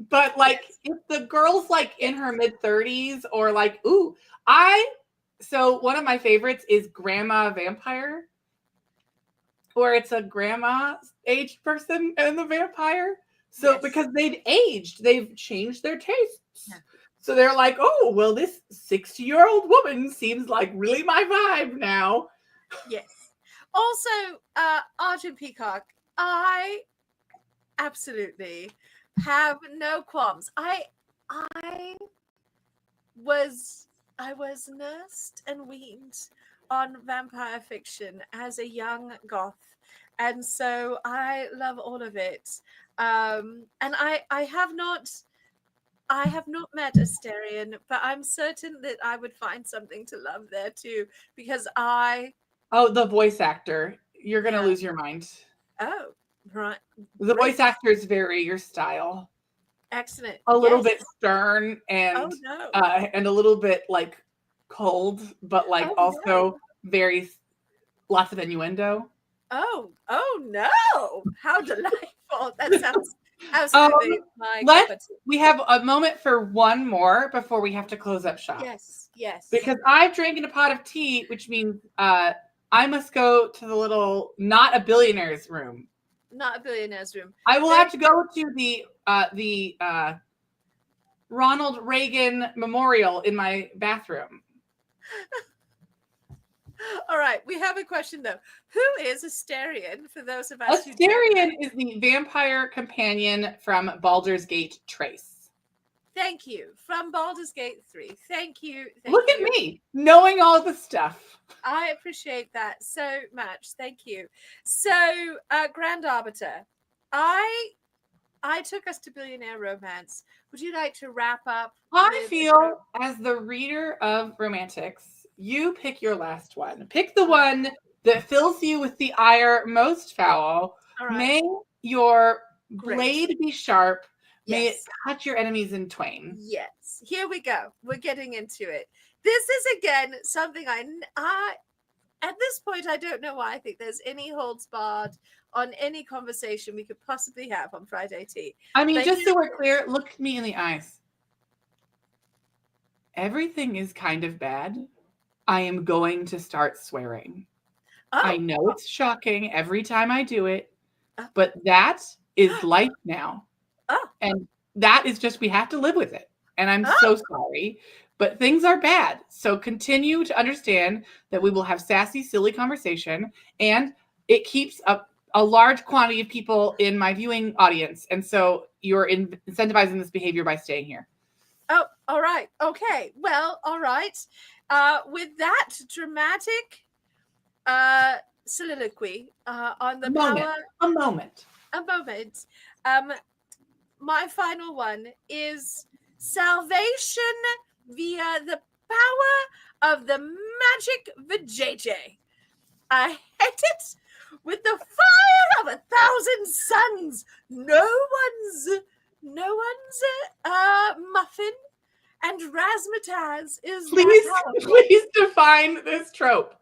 But like if the girl's like in her mid-30s or like, so one of my favorites is Grandma Vampire. where it's a grandma aged person and the vampire. So because they've aged, they've changed their tastes. Yeah. So they're like, oh, well, this 60-year-old woman seems like really my vibe now. Yes. Also, Arjun Peacock, I absolutely have no qualms. I was nursed and weaned on vampire fiction as a young goth, and so I love all of it. And I have not met Asterion, but I'm certain that I would find something to love there too, because Oh, the voice actor. You're going to yeah. lose your mind. Oh, right. The Great. voice actor is very your style. Excellent. A little Yes. bit stern Oh no. and a little bit like cold, but like Oh also no. very lots of innuendo. Oh no. How delightful. That sounds absolutely my cup of tea. We have a moment for one more before we have to close up shop. Yes. Because I've drank in a pot of tea, which means I must go to the little not a billionaire's room. Not a billionaire's room. I will have to go to the Ronald Reagan Memorial in my bathroom. All right, we have a question though. Who is Asterion for those of us who Asterion is the vampire companion from Baldur's Gate Trace. Thank you. From Baldur's Gate 3. Thank you. Look at me, knowing all the stuff. I appreciate that so much. Thank you. So, Grand Arbiter, I took us to Billionaire Romance. Would you like to wrap up? I feel, as the reader of Romantics, you pick your last one. Pick the one that fills you with the ire most foul. Right. May your blade be sharp. May it cut your enemies in twain. Yes. Here we go. We're getting into it. This is, again, something I at this point, I don't know why I think there's any holds barred on any conversation we could possibly have on Friday Tea. I mean, just so we're clear, look me in the eyes. Everything is kind of bad. I am going to start swearing. I know it's shocking every time I do it, but that is life now. And that is just, we have to live with it. And I'm so sorry, but things are bad. So continue to understand that we will have sassy, silly conversation, and it keeps up a large quantity of people in my viewing audience. And so you're incentivizing this behavior by staying here. Oh, all right. Okay. Well, all right. With that dramatic soliloquy on the a moment. My final one is salvation via the power of the magic vajayjay. I hate it with the fire of 1,000 suns. No one's muffin and razzmatazz is please define this trope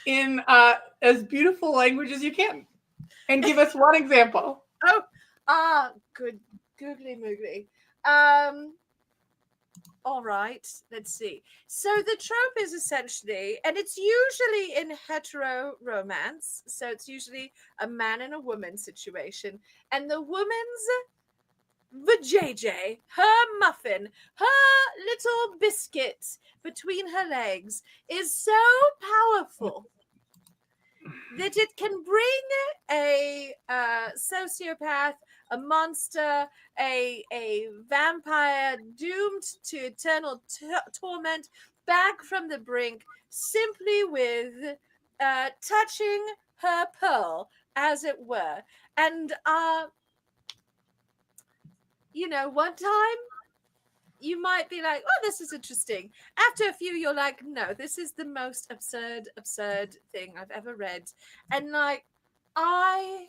in as beautiful language as you can, and give us one example. Good googly moogly. All right, let's see. So the trope is essentially, and it's usually in hetero romance, so it's usually a man and a woman situation, and the woman's vajayjay, her muffin, her little biscuit between her legs, is so powerful that it can bring a sociopath, a monster, a vampire doomed to eternal torment back from the brink simply with touching her pearl, as it were. And one time you might be like, oh, this is interesting. After a few, you're like, no, this is the most absurd thing I've ever read. And like, I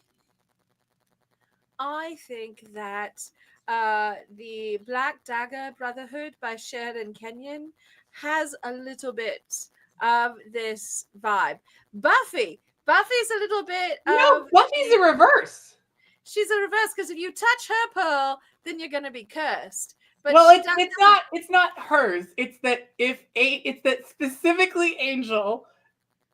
think that the Black Dagger Brotherhood by Sheridan Kenyon has a little bit of this vibe. Buffy's a little bit No, Buffy's a reverse. She's a reverse, because if you touch her pearl, then you're going to be cursed. But well, it's not hers. It's that specifically Angel,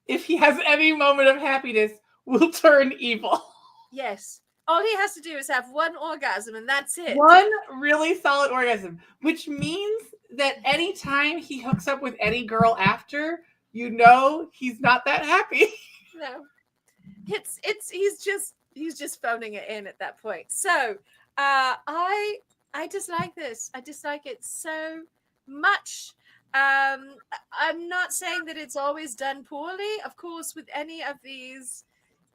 if he has any moment of happiness, will turn evil. Yes. All he has to do is have one orgasm and that's it. One really solid orgasm, which means that anytime he hooks up with any girl after, you know he's not that happy. No. He's just phoning it in at that point. So I dislike this. I dislike it so much. I'm not saying that it's always done poorly. Of course, with any of these,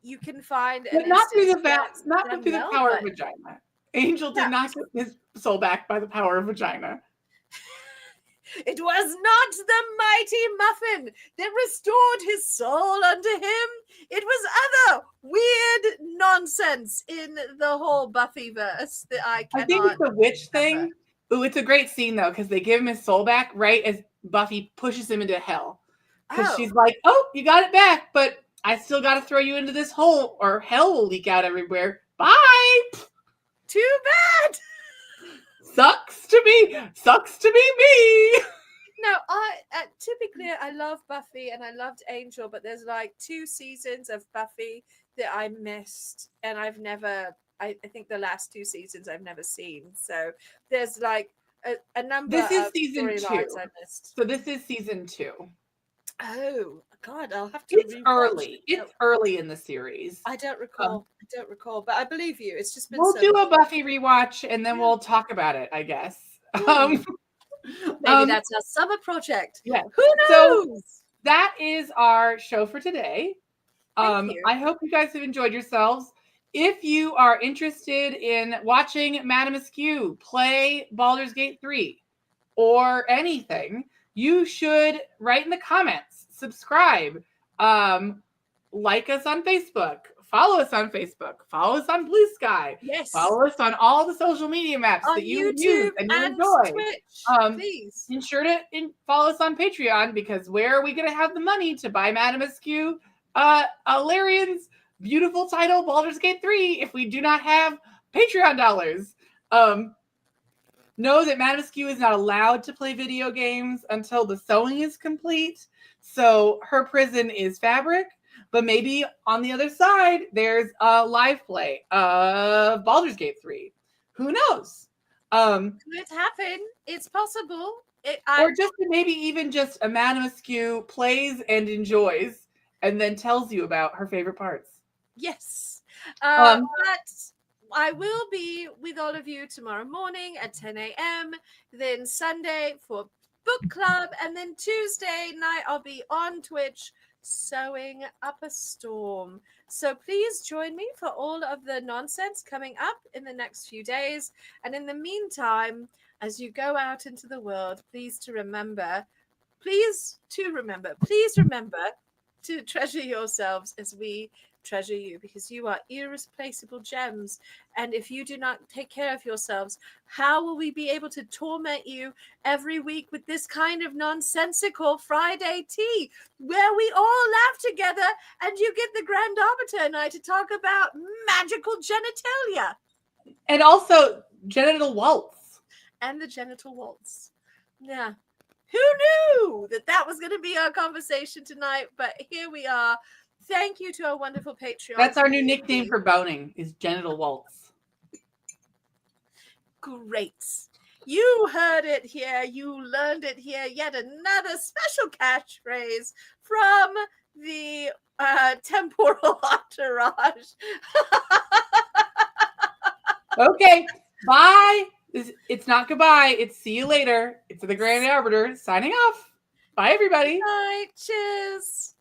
you can find But an not through instance the where it's not done through the well, power but of vagina. Angel did no. not get his soul back by the power of vagina. It was not the mighty muffin that restored his soul unto him. It was other weird nonsense in the whole Buffy verse that I cannot. I think it's the witch remember. thing. Ooh, it's a great scene though, because they give him his soul back right as Buffy pushes him into hell. Because she's like, "Oh, you got it back, but I still got to throw you into this hole, or hell will leak out everywhere. Bye." Too bad. Sucks to be me. No, typically I love Buffy and I loved Angel, but there's like 2 seasons of Buffy that I missed, and I've never. I think the last 2 seasons I've never seen. So there's like a number This is of season 2. storylines I missed. So this is season 2. Oh God, I'll have to. It's rewatch early. it. It's early in the series. I don't recall. But I believe you. It's just been. We'll so do long. a Buffy rewatch and then we'll talk about it, I guess. Maybe that's our summer project. Yeah. Who knows? So that is our show for today. Thank you. I hope you guys have enjoyed yourselves. If you are interested in watching Madame Askew play Baldur's Gate 3 or anything, you should write in the comments, subscribe, like us on Facebook, follow us on Facebook, follow us on Blue Sky, yes, follow us on all the social media maps on that you YouTube use and you enjoy. Twitch, please. Ensure to follow us on Patreon, because where are we going to have the money to buy Madame Askew, Larian's beautiful title, Baldur's Gate 3, if we do not have Patreon dollars? Know that Madame Askew is not allowed to play video games until the sewing is complete. So her prison is fabric, but maybe on the other side, there's a live play of Baldur's Gate 3. Who knows? Could happen. It's possible. Or just maybe even just a Madame Askew plays and enjoys and then tells you about her favorite parts. Yes. But I will be with all of you tomorrow morning at 10 a.m. Then Sunday for book club. And then Tuesday night, I'll be on Twitch sewing up a storm. So please join me for all of the nonsense coming up in the next few days. And in the meantime, as you go out into the world, please remember to treasure yourselves as we treasure you, because you are irreplaceable gems. And if you do not take care of yourselves, how will we be able to torment you every week with this kind of nonsensical Friday tea where we all laugh together and you get the Grand Arbiter and I to talk about magical genitalia and also genital waltz and the genital waltz? Yeah, who knew that was going to be our conversation tonight? But here we are. Thank you to our wonderful Patreon. That's our new nickname for boning, is genital waltz. Great. You heard it here. You learned it here. Yet another special catchphrase from the temporal entourage. Okay, bye. It's not goodbye. It's see you later. It's the Grand Arbiter signing off. Bye, everybody. Bye. Cheers.